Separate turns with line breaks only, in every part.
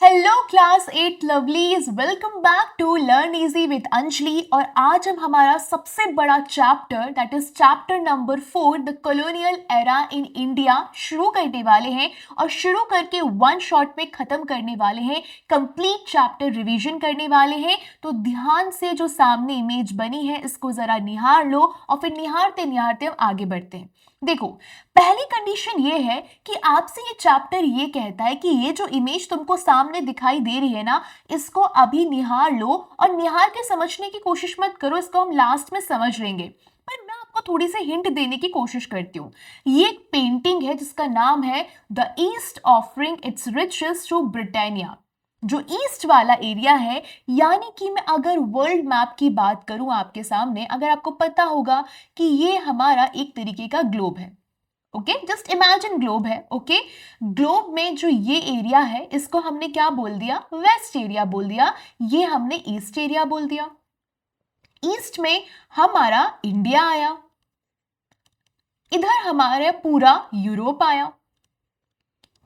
Hello class 8 lovelies, welcome back to learn easy with Anjali. और आज हम हमारा सबसे बड़ा chapter that is chapter number 4 the colonial era in India शुरू करने वाले हैं। और शुरू करके वन शॉट में खत्म करने वाले हैं, कंप्लीट चैप्टर रिवीजन करने वाले हैं। तो ध्यान से जो सामने इमेज बनी है इसको जरा निहार लो और फिर निहारते निहारते हम आगे बढ़ते हैं। देखो, पहली कंडीशन ये है कि आपसे ये चैप्टर ये कहता है कि ये जो इमेज तुमको सामने दिखाई दे रही है ना, इसको अभी निहार लो और निहार के समझने की कोशिश मत करो, इसको हम लास्ट में समझ लेंगे। पर मैं आपको थोड़ी सी हिंट देने की कोशिश करती हूँ। ये एक पेंटिंग है जिसका नाम है the east offering its riches to Britannia. जो ईस्ट वाला एरिया है, यानी कि मैं अगर वर्ल्ड मैप की बात करूं आपके सामने, अगर आपको पता होगा कि ये हमारा एक तरीके का ग्लोब है। ओके, जस्ट इमेजिन ग्लोब है। ओके, ग्लोब में जो ये एरिया है इसको हमने क्या बोल दिया? वेस्ट एरिया बोल दिया। ये हमने ईस्ट एरिया बोल दिया। ईस्ट में हमारा इंडिया आया, इधर हमारा पूरा यूरोप आया।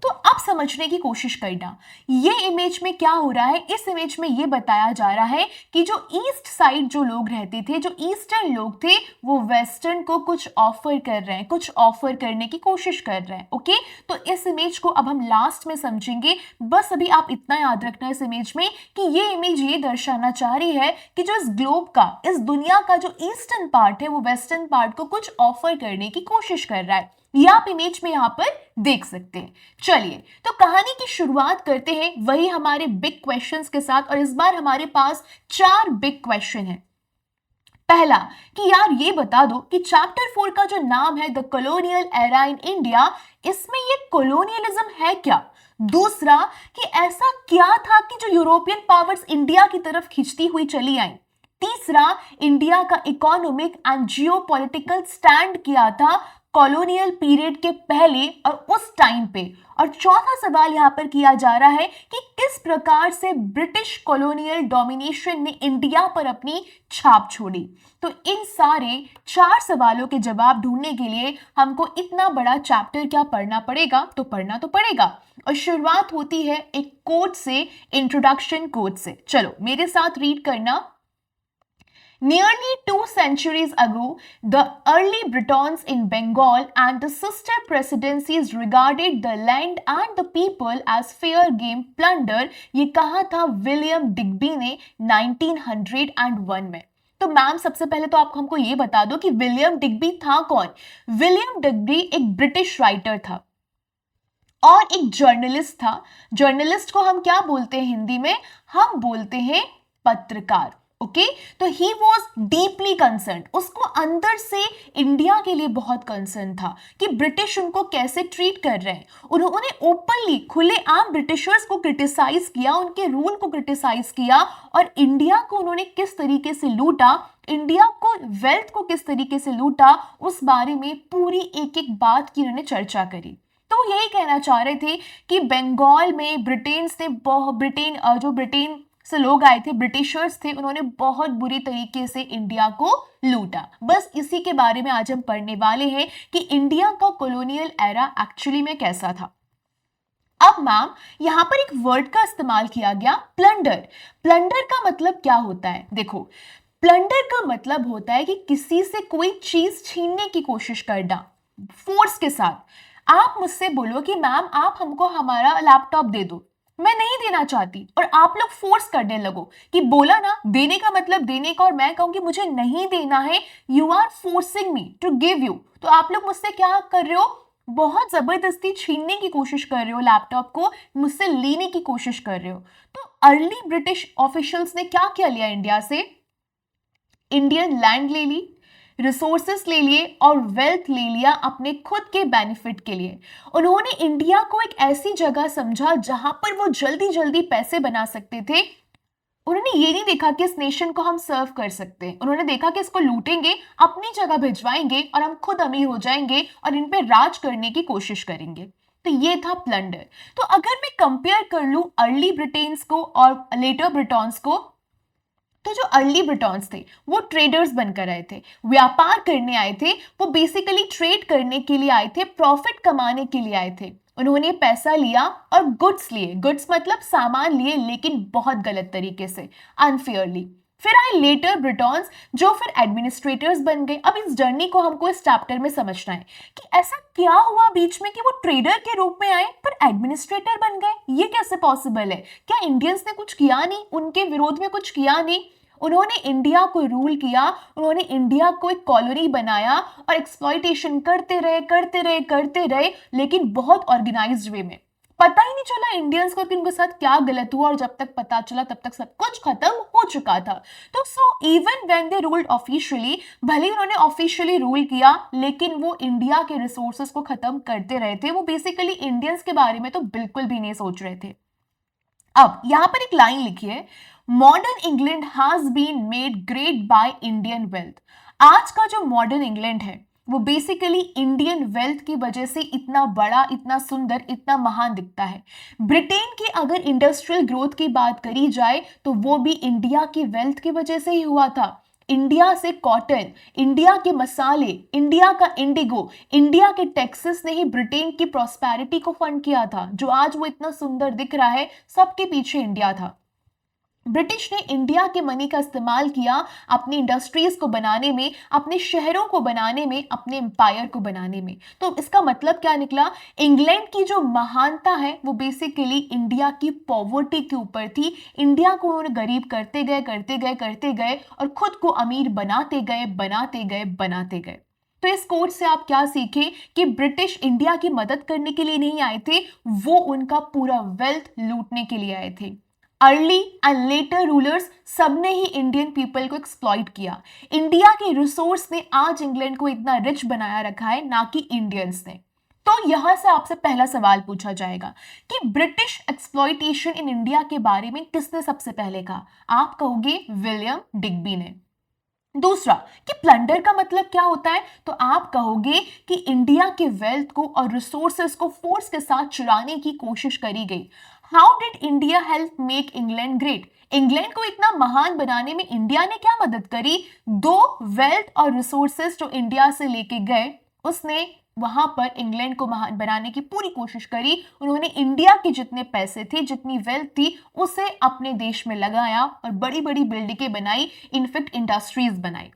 तो अब समझने की कोशिश करना, ये इमेज में क्या हो रहा है। इस इमेज में ये बताया जा रहा है कि जो ईस्ट साइड जो लोग रहते थे, जो ईस्टर्न लोग थे, वो वेस्टर्न को कुछ ऑफर कर रहे हैं, कुछ ऑफर करने की कोशिश कर रहे हैं। ओके, तो इस इमेज को अब हम लास्ट में समझेंगे। बस अभी आप इतना याद रखना इस इमेज में कि ये इमेज ये दर्शाना चाह रही है कि जो इस ग्लोब का, इस दुनिया का जो ईस्टर्न पार्ट है, वो वेस्टर्न पार्ट को कुछ ऑफर करने की कोशिश कर रहा है। ये आप इमेज में यहां पर देख सकते हैं। चलिए, तो कहानी की शुरुआत करते हैं वही हमारे बिग क्वेश्चंस के साथ। और इस बार हमारे पास 4 बिग क्वेश्चन है। पहला, कि यार ये बता दो कि चैप्टर 4 का जो नाम है the colonial era in India, इसमें ये कॉलोनियलिज्म है क्या? दूसरा, कि ऐसा क्या था कि जो यूरोपियन पावर्स इंडिया की तरफ खिंचती हुई चली आई? तीसरा, इंडिया का इकोनॉमिक एंड जियोपॉलिटिकल स्टैंड किया था कॉलोनियल पीरियड के पहले और उस टाइम पे। और चौथा सवाल यहां पर किया जा रहा है कि किस प्रकार से ब्रिटिश कॉलोनियल डोमिनेशन ने इंडिया पर अपनी छाप छोड़ी। तो इन सारे 4 सवालों के जवाब ढूंढने के लिए हमको इतना बड़ा चैप्टर क्या पढ़ना पड़ेगा? तो पढ़ना तो पड़ेगा। और शुरुआत होती है एक कोट से, इंट्रोडक्शन कोट से। चलो मेरे साथ रीड करना। Nearly 2 centuries ago, the early Britons in Bengal and the sister presidencies regarded the land and the people as fair game plunder। ये कहा था विलियम डिग्बी ने 1901 में। तो मैम, सबसे पहले तो आप हमको ये बता दो कि विलियम डिग्बी था कौन? विलियम डिग्बी एक ब्रिटिश राइटर था और एक जर्नलिस्ट था। जर्नलिस्ट को हम क्या बोलते हैं हिंदी में? हम बोलते हैं पत्रकार। ओके, तो ही वॉज डीपली कंसर्न, उसको अंदर से इंडिया के लिए बहुत कंसर्न था कि ब्रिटिश उनको कैसे ट्रीट कर रहे हैं। उन्होंने ओपनली, खुलेआम ब्रिटिशर्स को क्रिटिसाइज किया, उनके रूल को क्रिटिसाइज किया और इंडिया को उन्होंने किस तरीके से लूटा, इंडिया को, वेल्थ को किस तरीके से लूटा, उस बारे में पूरी एक एक बात की उन्होंने चर्चा करी। तो यही कहना चाह रहे थे कि बंगाल में ब्रिटेन से जो ब्रिटेन से लोग आए थे, ब्रिटिशर्स थे, उन्होंने बहुत बुरी तरीके से इंडिया को लूटा। बस इसी के बारे में आज हम पढ़ने वाले हैं कि इंडिया का कॉलोनियल एरा एक्चुअली में कैसा था। अब मैम, यहां पर एक वर्ड का इस्तेमाल किया गया, प्लंडर। प्लंडर का मतलब क्या होता है? देखो, प्लंडर का मतलब होता है कि किसी से कोई चीज छीनने की कोशिश करना फोर्स के साथ। आप मुझसे बोलो कि मैम आप हमको हमारा लैपटॉप दे दो, मैं नहीं देना चाहती और आप लोग फोर्स करने लगो कि बोला ना, देने का मतलब देने का, और मैं कहूंगी मुझे नहीं देना है, you are forcing me to give you. तो आप लोग मुझसे क्या कर रहे हो? बहुत जबरदस्ती छीनने की कोशिश कर रहे हो, लैपटॉप को मुझसे लेने की कोशिश कर रहे हो। तो अर्ली ब्रिटिश ऑफिशियल्स ने क्या क्या लिया इंडिया से? इंडियन लैंड ले ली, रिसोर्सेस ले लिए और वेल्थ ले लिया अपने खुद के बेनिफिट के लिए। उन्होंने इंडिया को एक ऐसी जगह समझा जहां पर वो जल्दी जल्दी पैसे बना सकते थे। उन्होंने ये नहीं देखा कि इस नेशन को हम सर्व कर सकते हैं, उन्होंने देखा कि इसको लूटेंगे, अपनी जगह भिजवाएंगे और हम खुद अमीर हो जाएंगे और इन पे राज करने की कोशिश करेंगे। तो ये था प्लंडर। तो अगर मैं कंपेयर कर लूं अर्ली ब्रिटेन्स को और लेटर ब्रिटॉन्स को, तो जो अर्ली ब्रिटॉन्स थे वो ट्रेडर्स बनकर आए थे, व्यापार करने आए थे, वो बेसिकली ट्रेड करने के लिए आए थे, प्रॉफिट कमाने के लिए आए थे। उन्होंने पैसा लिया और गुड्स लिए, गुड्स मतलब सामान लिए, लेकिन बहुत गलत तरीके से, अनफेयरली। फिर आए लेटर ब्रिटॉन्स जो फिर एडमिनिस्ट्रेटर्स बन गए। अब इस जर्नी को हमको इस चैप्टर में समझना है कि ऐसा क्या हुआ बीच में कि वो ट्रेडर के रूप में आए पर एडमिनिस्ट्रेटर बन गए, ये कैसे पॉसिबल है? क्या इंडियंस ने कुछ किया नहीं, उनके विरोध में कुछ किया नहीं? उन्होंने इंडिया को रूल किया, उन्होंने इंडिया को एक कॉलोनी बनाया और एक्सप्लॉइटेशन करते रहे करते रहे करते रहे, लेकिन बहुत ऑर्गेनाइज्ड वे में। पता ही नहीं चला इंडियंस को कि उनके साथ क्या गलत हुआ, और जब तक पता चला तब तक सब कुछ खत्म हो चुका था। तो so even when they ruled officially, भले ही उन्होंने ऑफिशियली रूल किया, लेकिन वो इंडिया के रिसोर्सेज को खत्म करते रहे थे। वो बेसिकली इंडियंस के बारे में तो बिल्कुल भी नहीं सोच रहे थे। अब यहां पर एक लाइन लिखी है, modern England has been made great by Indian wealth. आज का जो मॉडर्न इंग्लैंड है वो बेसिकली इंडियन वेल्थ की वजह से इतना बड़ा, इतना सुंदर, इतना महान दिखता है। ब्रिटेन की अगर इंडस्ट्रियल ग्रोथ की बात करी जाए तो वो भी इंडिया की वेल्थ की वजह से ही हुआ था। इंडिया से कॉटन, इंडिया के मसाले, इंडिया का इंडिगो, इंडिया के टैक्सेस ने ही ब्रिटेन की प्रॉस्पेरिटी को फंड किया था। जो आज वो इतना सुंदर दिख रहा है, सबके पीछे इंडिया था। ब्रिटिश ने इंडिया के मनी का इस्तेमाल किया अपनी इंडस्ट्रीज को बनाने में, अपने शहरों को बनाने में, अपने एम्पायर को बनाने में। तो इसका मतलब क्या निकला? इंग्लैंड की जो महानता है वो बेसिकली इंडिया की पॉवर्टी के ऊपर थी। इंडिया को उन्होंने गरीब करते गए करते गए करते गए और खुद को अमीर बनाते गए बनाते गए बनाते गए। तो इस कोट से आप क्या सीखें कि ब्रिटिश इंडिया की मदद करने के लिए नहीं आए थे, वो उनका पूरा वेल्थ लूटने के लिए आए थे। अर्ली एंड लेटर रूलर्स सबने ही इंडियन पीपल को एक्सप्लॉइट किया। इंडिया के रिसोर्स ने आज इंग्लैंड को इतना रिच बनाया रखा है, ना कि इंडियंस ने। तो यहां से आपसे पहला सवाल पूछा जाएगा कि ब्रिटिश एक्सप्लॉइटेशन इन इंडिया के बारे में किसने सबसे पहले कहा? आप कहोगे विलियम डिग्बी ने। दूसरा कि प्लंडर का मतलब क्या होता है? तो आप कहोगे कि इंडिया के वेल्थ को और रिसोर्सेस को फोर्स के साथ चुराने की कोशिश करी गई। How did India help make England great? England को इतना महान बनाने में इंडिया ने क्या मदद करी? दो वेल्थ और रिसोर्सेस जो इंडिया से लेके गए, उसने वहां पर इंग्लैंड को महान बनाने की पूरी कोशिश करी। उन्होंने इंडिया के जितने पैसे थे, जितनी वेल्थ थी, उसे अपने देश में लगाया और बड़ी बड़ी बिल्डिंगें बनाई, इनफैक्ट इंडस्ट्रीज बनाई।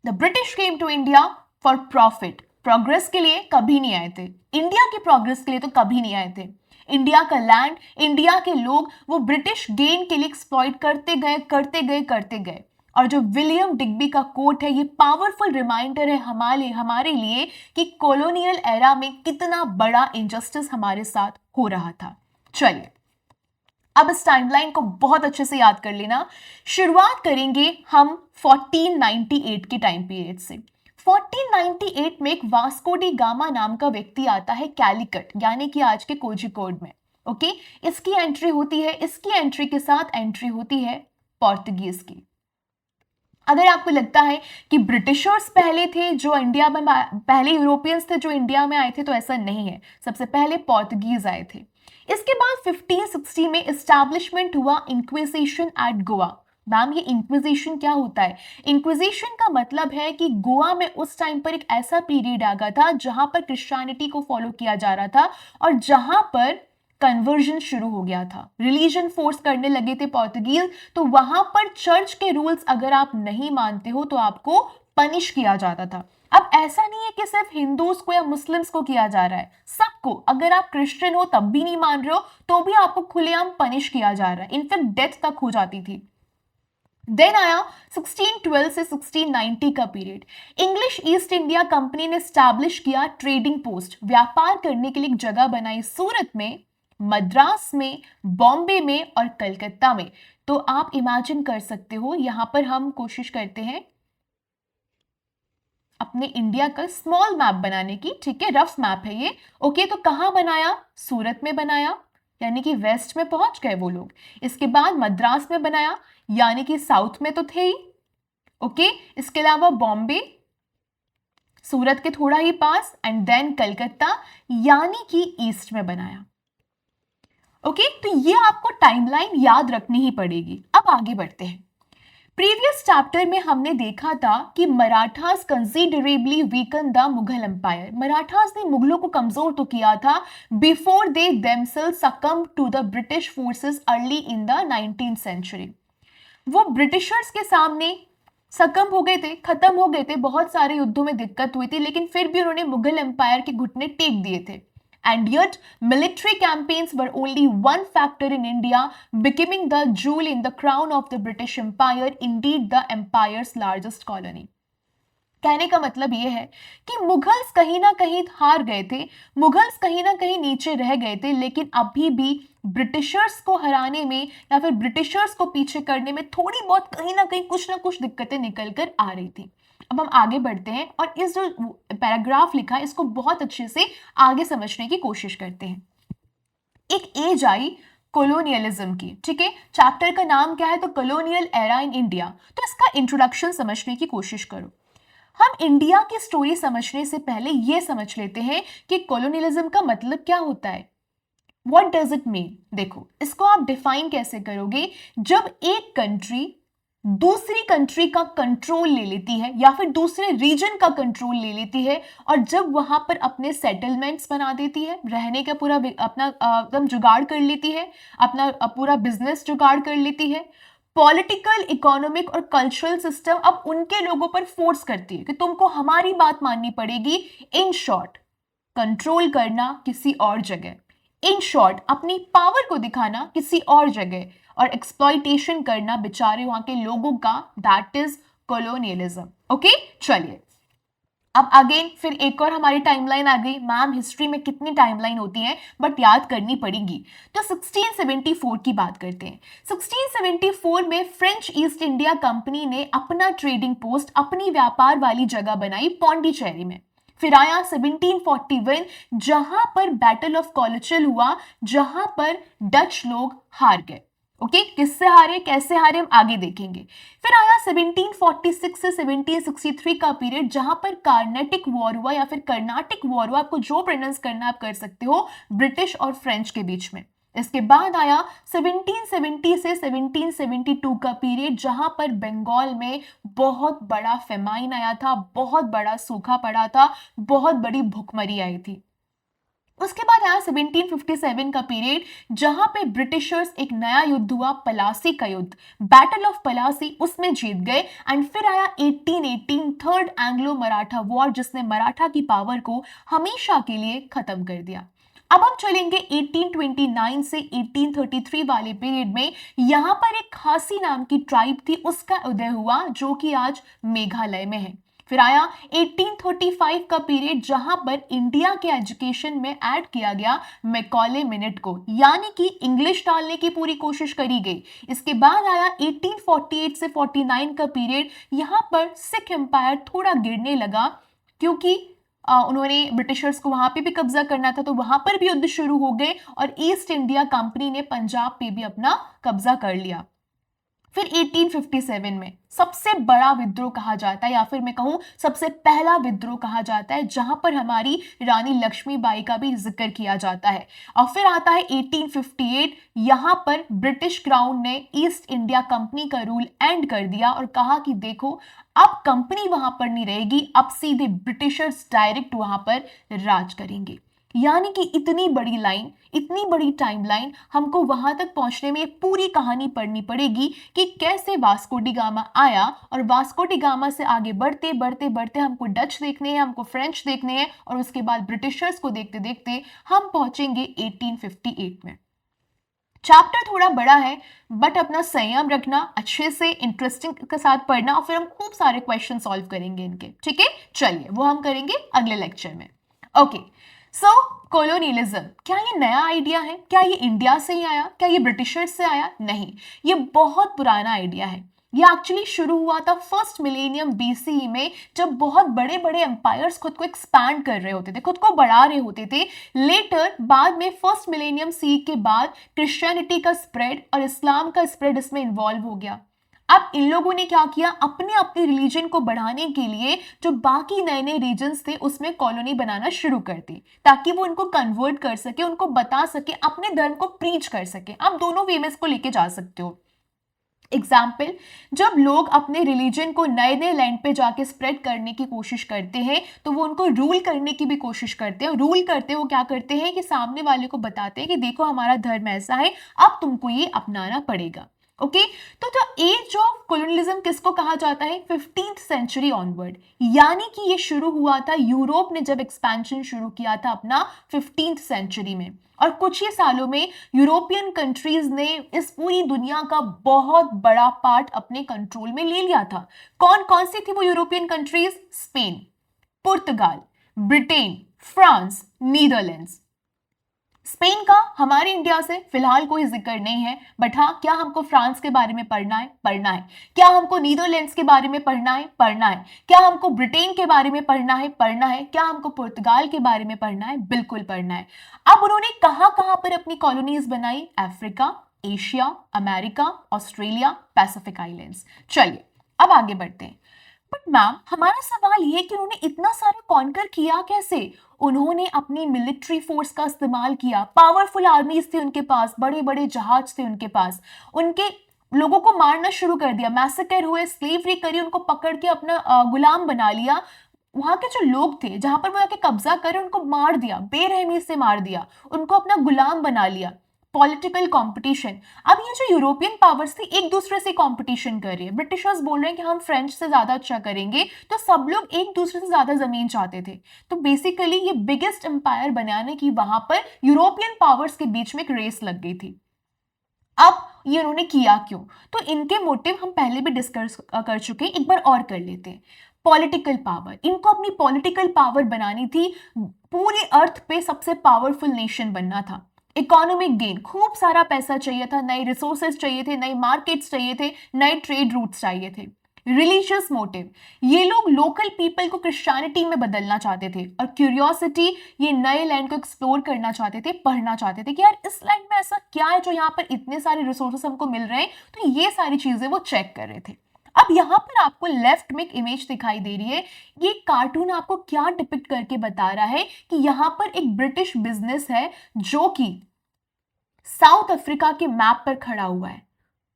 The British came to India for profit, progress के लिए कभी नहीं आए थे। इंडिया की प्रोग्रेस के लिए तो कभी नहीं आए थे। इंडिया का लैंड, इंडिया के लोग, वो ब्रिटिश गेन के लिए एक्सप्लॉइट करते गए करते गए करते गए। और जो विलियम डिग्बी का कोट है, ये पावरफुल रिमाइंडर है हमारे लिए कि कॉलोनियल एरा में कितना बड़ा इनजस्टिस हमारे साथ हो रहा था। चलिए अब इस टाइमलाइन को बहुत अच्छे से याद कर लेना। शुरुआत करेंगे हम 1498 के टाइम पीरियड से। 1498 में एक वास्को डी गामा नाम का व्यक्ति आता है कैलिकट, यानी कि आज के कोझिकोड में। ओके, इसकी एंट्री होती है, इसकी एंट्री के साथ एंट्री होती है पोर्तुगीज की। अगर आपको लगता है कि ब्रिटिशर्स पहले थे जो इंडिया में, पहले यूरोपियंस थे जो इंडिया में आए थे, तो ऐसा नहीं है। सबसे पहले पोर्तुगीज आए थे। इसके बाद 1560 में एस्टैब्लिशमेंट हुआ इंक्विजिशन एट गोवा। मैम, ये इंक्विजिशन क्या होता है? इंक्विजिशन का मतलब है कि गोवा में उस टाइम पर एक ऐसा पीरियड आ गया था जहां पर क्रिश्चियनिटी को फॉलो किया जा रहा था और जहां पर कन्वर्जन शुरू हो गया था, रिलीजन फोर्स करने लगे थे पोर्तुगीज। तो वहां पर चर्च के रूल्स अगर आप नहीं मानते हो तो आपको पनिश किया जाता था। अब ऐसा नहीं है कि सिर्फ हिंदूज को या मुस्लिम्स को किया जा रहा है, सबको। अगर आप क्रिश्चियन हो तब भी नहीं मान रहे हो तो भी आपको खुलेआम पनिश किया जा रहा है, इनफैक्ट डेथ तक हो जाती थी। देन आया 1612 से 1690 का period. English east India company ने स्टैब्लिश किया ट्रेडिंग पोस्ट, व्यापार करने के लिए एक जगह बनाई सूरत में, मद्रास में, बॉम्बे में और कलकत्ता में। तो आप इमेजिन कर सकते हो, यहां पर हम कोशिश करते हैं अपने इंडिया का स्मॉल मैप बनाने की, ठीक है, रफ मैप है ये। ओके, तो कहां बनाया? सूरत में बनाया, यानी कि वेस्ट में पहुंच गए वो लोग। इसके बाद मद्रास में बनाया, यानी कि साउथ में तो थे ही। ओके, इसके अलावा बॉम्बे, सूरत के थोड़ा ही पास, एंड देन कलकत्ता, यानी कि ईस्ट में बनाया। ओके, तो ये आपको टाइमलाइन याद रखनी ही पड़ेगी। अब आगे बढ़ते हैं। प्रीवियस चैप्टर में हमने देखा था कि Marathas considerably weaken the Mughal empire. Marathas ने मुगलों को कमजोर तो किया था before they themselves succumb to the British forces early in the 19th century. वो ब्रिटिशर्स के सामने सकम्ब हो गए थे, खत्म हो गए थे, बहुत सारे युद्धों में दिक्कत हुई थी, लेकिन फिर भी उन्होंने मुगल एम्पायर के घुटने टेक दिए थे। And yet, military campaigns were only one factor in India becoming the jewel in the crown of the British Empire, indeed the empire's largest colony. कहने का मतलब ये है कि मुगल्स कहीं ना कहीं हार गए थे, मुगल्स कहीं ना कहीं नीचे रह गए थे, लेकिन अभी भी ब्रिटिशर्स को हराने में या फिर ब्रिटिशर्स को पीछे करने में थोड़ी बहुत कहीं ना कहीं कुछ ना कुछ दिक्कतें निकल कर आ रही थी। अब हम आगे बढ़ते हैं और इस जो पैराग्राफ लिखा है इसको बहुत अच्छे से आगे समझने की कोशिश करते हैं। एक एज आई कॉलोनियलिज्म की, ठीक है, चैप्टर का नाम क्या है, तो कॉलोनियल एरा इन इंडिया। तो इसका इंट्रोडक्शन समझने की कोशिश करो। हम इंडिया की स्टोरी समझने से पहले यह समझ लेते हैं कि कॉलोनियलिज्म का मतलब क्या होता है। What does it mean? देखो, इसको आप डिफाइन कैसे करोगे? जब एक कंट्री दूसरी कंट्री का कंट्रोल ले लेती है या फिर दूसरे रीजन का कंट्रोल ले लेती है और जब वहां पर अपने सेटलमेंट्स बना देती है, रहने का पूरा अपना एकदम जुगाड़ कर लेती है, अपना पूरा बिजनेस जुगाड़ कर लेती है, पॉलिटिकल, इकोनॉमिक और कल्चरल सिस्टम अब उनके लोगों पर फोर्स करती है कि तुमको हमारी बात माननी पड़ेगी। इन शॉर्ट, कंट्रोल करना किसी और जगह, इन शॉर्ट अपनी पावर को दिखाना किसी और जगह और एक्सप्लॉइटेशन करना बेचारे वहां के लोगों का, दैट इज कॉलोनियलिज्म। ओके, चलिए अब अगेन फिर एक और हमारी टाइमलाइन आ गई। मैम हिस्ट्री में कितनी टाइमलाइन होती है, बट याद करनी पड़ेगी। तो 1674 की बात करते हैं। 1674 में फ्रेंच ईस्ट इंडिया कंपनी ने अपना ट्रेडिंग पोस्ट, अपनी व्यापार वाली जगह बनाई पौंडीचेरी में। फिर आया 1741 जहां पर बैटल ऑफ कोलोचिल हुआ, जहां पर डच लोग हार गए। ओके, किससे हारे, कैसे हारे, हम आगे देखेंगे। फिर आया 1746 से 1763 का पीरियड जहां पर कार्नेटिक वॉर हुआ या फिर कर्नाटिक वॉर हुआ, आपको जो प्रोनाउंस करना आप कर सकते हो, ब्रिटिश और फ्रेंच के बीच में। इसके बाद आया 1770 से 1772 का पीरियड जहां पर बंगाल में बहुत बड़ा फेमाइन आया था, बहुत बड़ा सूखा पड़ा था, बहुत बड़ी भूखमरी आई थी। उसके बाद आया 1757 का पीरियड जहां पे ब्रिटिशर्स, एक नया युद्ध हुआ, पलासी का युद्ध, बैटल ऑफ पलासी, उसमें जीत गए। एंड फिर आया 1818 थर्ड एंग्लो मराठा वॉर, जिसने मराठा की पावर को हमेशा के लिए खत्म कर दिया। अब हम चलेंगे 1829 से 1833 वाले पीरियड में। यहां पर एक खासी नाम की ट्राइब थी, उसका उदय हुआ जो कि आज मेघालय में है। फिर आया 1835 का पीरियड जहां पर इंडिया के एजुकेशन में ऐड किया गया मैकॉले मिनट को, यानी कि इंग्लिश डालने की पूरी कोशिश करी गई। इसके बाद आया 1848 से 49 का पीरियड, यहां पर सिख एम्पायर थोड़ा गिरने लगा क्योंकि उन्होंने ब्रिटिशर्स को वहां पे भी कब्जा करना था, तो वहां पर भी युद्ध शुरू हो गए और ईस्ट इंडिया कंपनी ने पंजाब पे भी अपना कब्जा कर लिया। फिर 1857 में सबसे बड़ा विद्रोह कहा जाता है, या फिर मैं कहूं सबसे पहला विद्रोह कहा जाता है, जहां पर हमारी रानी लक्ष्मीबाई का भी जिक्र किया जाता है। और फिर आता है 1858, यहां पर ब्रिटिश क्राउन ने ईस्ट इंडिया कंपनी का रूल एंड कर दिया और कहा कि देखो अब कंपनी वहां पर नहीं रहेगी, अब सीधे ब्रिटिशर्स डायरेक्ट वहां पर राज करेंगे। यानी कि इतनी बड़ी लाइन, इतनी बड़ी टाइमलाइन, हमको वहां तक पहुंचने में पूरी कहानी पढ़नी पड़ेगी कि कैसे वास्को डी गामा आया, और वास्को डी गामा से आगे बढ़ते बढ़ते बढ़ते हमको डच देखने हैं, हमको फ्रेंच देखने हैं, और उसके बाद ब्रिटिशर्स को देखते देखते हम पहुंचेंगे 1858 में। चैप्टर थोड़ा बड़ा है, बट अपना संयम रखना, अच्छे से इंटरेस्टिंग के साथ पढ़ना, और फिर हम खूब सारे क्वेश्चन सॉल्व करेंगे इनके, ठीक है। चलिए वो हम करेंगे अगले लेक्चर में। ओके, सो कॉलोनियलिज्म, क्या ये नया आइडिया है? क्या ये इंडिया से ही आया? क्या ये ब्रिटिशर्स से आया? नहीं, ये बहुत पुराना आइडिया है। ये एक्चुअली शुरू हुआ था फर्स्ट मिलेनियम बीसीई में, जब बहुत बड़े बड़े एम्पायर्स खुद को एक्सपैंड कर रहे होते थे, खुद को बढ़ा रहे होते थे। लेटर बाद में फर्स्ट मिलेनियम सी के बाद क्रिश्चियनिटी का स्प्रेड और इस्लाम का स्प्रेड इसमें इन्वॉल्व हो गया। अब इन लोगों ने क्या किया, अपने अपने रिलीजन को बढ़ाने के लिए जो बाकी नए नए रीजन्स थे उसमें कॉलोनी बनाना शुरू कर दी, ताकि वो उनको कन्वर्ट कर सके, उनको बता सके, अपने धर्म को प्रीच कर सके। आप दोनों वे में इसको लेके जा सकते हो। एग्जाम्पल, जब लोग अपने रिलीजन को नए नए लैंड पे जाके स्प्रेड करने की कोशिश करते हैं तो वो उनको रूल करने की भी कोशिश करते हैं। रूल करते हैं वो क्या करते हैं कि सामने वाले को बताते हैं कि देखो हमारा धर्म ऐसा है, अब तुमको ये अपनाना पड़ेगा। ओके, तो द एज ऑफ कोलोनियलिज्म किसको कहा जाता है? 15th सेंचुरी ऑनवर्ड, यानी कि ये शुरू हुआ था यूरोप ने जब एक्सपेंशन शुरू किया था अपना 15th सेंचुरी में, और कुछ ही सालों में यूरोपियन कंट्रीज ने इस पूरी दुनिया का बहुत बड़ा पार्ट अपने कंट्रोल में ले लिया था। कौन कौन सी थी वो यूरोपियन कंट्रीज? स्पेन, पुर्तगाल, ब्रिटेन, फ्रांस, नीदरलैंड्स। स्पेन का हमारे इंडिया से फिलहाल कोई जिक्र नहीं है, बट हाँ, क्या हमको फ्रांस के बारे में पढ़ना है? पढ़ना है। क्या हमको नीदरलैंड्स के बारे में पढ़ना है? पढ़ना है। क्या हमको ब्रिटेन के बारे में पढ़ना है? पढ़ना है। क्या हमको पुर्तगाल के बारे में पढ़ना है? बिल्कुल पढ़ना है। अब उन्होंने कहां कहां पर अपनी कॉलोनीज बनाई? Africa, Asia, America, Australia, Pacific islands. चलिए अब आगे बढ़ते हैं। बट मैम, हमारा सवाल ये कि उन्होंने इतना सारा कॉन्कर किया कैसे? उन्होंने अपनी मिलिट्री फोर्स का इस्तेमाल किया, पावरफुल आर्मीज थी उनके पास, बड़े बड़े जहाज थे उनके पास, उनके लोगों को मारना शुरू कर दिया, मैसेकर हुए, स्लेवरी करी, उनको पकड़ के अपना गुलाम बना लिया। वहां के जो लोग थे जहां पर वो आके कब्जा करे उनको मार दिया, बेरहमी से मार दिया, उनको अपना गुलाम बना लिया। पॉलिटिकल कंपटीशन, अब ये जो यूरोपियन पावर्स थी एक दूसरे से कंपटीशन कर रही है। ब्रिटिशर्स बोल रहे हैं कि हम फ्रेंच से ज्यादा अच्छा करेंगे, तो सब लोग एक दूसरे से ज्यादा जमीन चाहते थे। तो बेसिकली ये बिगेस्ट एम्पायर बनाने की वहां पर यूरोपियन पावर्स के बीच में एक रेस लग गई थी। अब ये उन्होंने किया क्यों? तो इनके मोटिव हम पहले भी डिस्कस कर चुके हैं, एक बार और कर लेते हैं। पॉलिटिकल पावर, इनको अपनी पॉलिटिकल पावर बनानी थी, पूरे अर्थ पे सबसे पावरफुल नेशन बनना था। इकोनॉमिक गेन, खूब सारा पैसा चाहिए था, नए रिसोर्सेज चाहिए थे, नए मार्केट्स चाहिए थे, नए ट्रेड रूट्स चाहिए थे। रिलीजियस मोटिव, ये लोग लोकल पीपल को क्रिश्चियनिटी में बदलना चाहते थे, और क्यूरियोसिटी, ये नए लैंड को एक्सप्लोर करना चाहते थे, पढ़ना चाहते थे कि यार इस लैंड में ऐसा क्या है जो यहाँ पर इतने सारे रिसोर्सेस हमको मिल रहे हैं। तो ये सारी चीजें वो चेक कर रहे थे। अब यहाँ पर आपको लेफ्ट में एक इमेज दिखाई दे रही है, ये कार्टून आपको क्या डिपिक्ट करके बता रहा है कि यहाँ पर एक ब्रिटिश बिजनेस है जो कि साउथ अफ्रीका के मैप पर खड़ा हुआ है,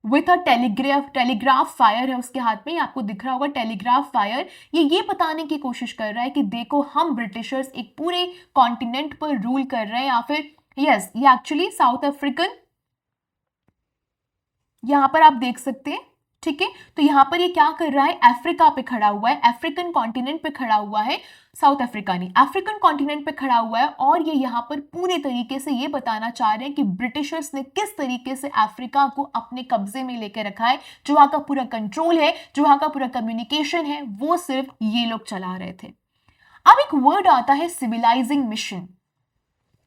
विथ अ टेलीग्राफ फायर है उसके हाथ में, आपको दिख रहा होगा टेलीग्राफ फायर। ये बताने की कोशिश कर रहा है कि देखो हम ब्रिटिशर्स एक पूरे कॉन्टिनेंट पर रूल कर रहे हैं, या फिर यस, ये एक्चुअली साउथ अफ्रीकन, यहां पर आप देख सकते हैं, ठीक है। तो यहां पर ये क्या कर रहा है? अफ्रीका पे खड़ा हुआ है, अफ्रीकन कॉन्टिनेंट पे खड़ा हुआ है, साउथ अफ्रीका नहीं, अफ्रीकन कॉन्टिनेंट पे खड़ा हुआ है, और ये यहाँ पर पूरे तरीके से ये बताना चाह रहे हैं कि ब्रिटिशर्स ने किस तरीके से अफ्रीका को अपने कब्जे में लेकर रखा है, जो वहां का पूरा कंट्रोल है, जो वहां का पूरा कम्युनिकेशन है, वो सिर्फ ये लोग चला रहे थे। अब एक वर्ड आता है सिविलाइजिंग मिशन।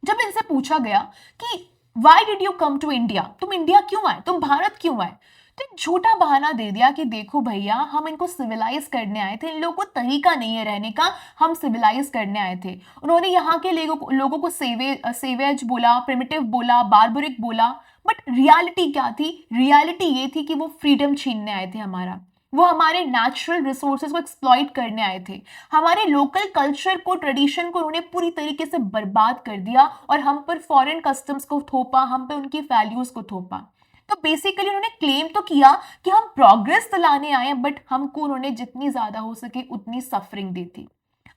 जब इनसे पूछा गया कि why did you come to India, तुम इंडिया क्यों आए, तुम भारत क्यों आए, तो एक झूठा बहाना दे दिया कि देखो भैया हम इनको सिविलाइज करने आए थे, इन लोगों को तरीका नहीं है रहने का, हम सिविलाइज करने आए थे। उन्होंने यहाँ के लोगों को सेवेज बोला, प्रिमिटिव बोला, बार्बरिक बोला, बट रियलिटी क्या थी? रियलिटी ये थी कि वो फ्रीडम छीनने आए थे हमारा, वो हमारे नेचुरल रिसोर्सेज को एक्सप्लॉइट करने आए थे, हमारे लोकल कल्चर को, ट्रेडिशन को उन्होंने पूरी तरीके से बर्बाद कर दिया, और हम पर फॉरेन कस्टम्स को थोपा, हम पे उनकी वैल्यूज को थोपा। तो बेसिकली उन्होंने क्लेम तो किया कि हम प्रोग्रेस तो लाने आए हैं, बट हमको उन्होंने जितनी ज्यादा हो सके उतनी सफरिंग दी थी।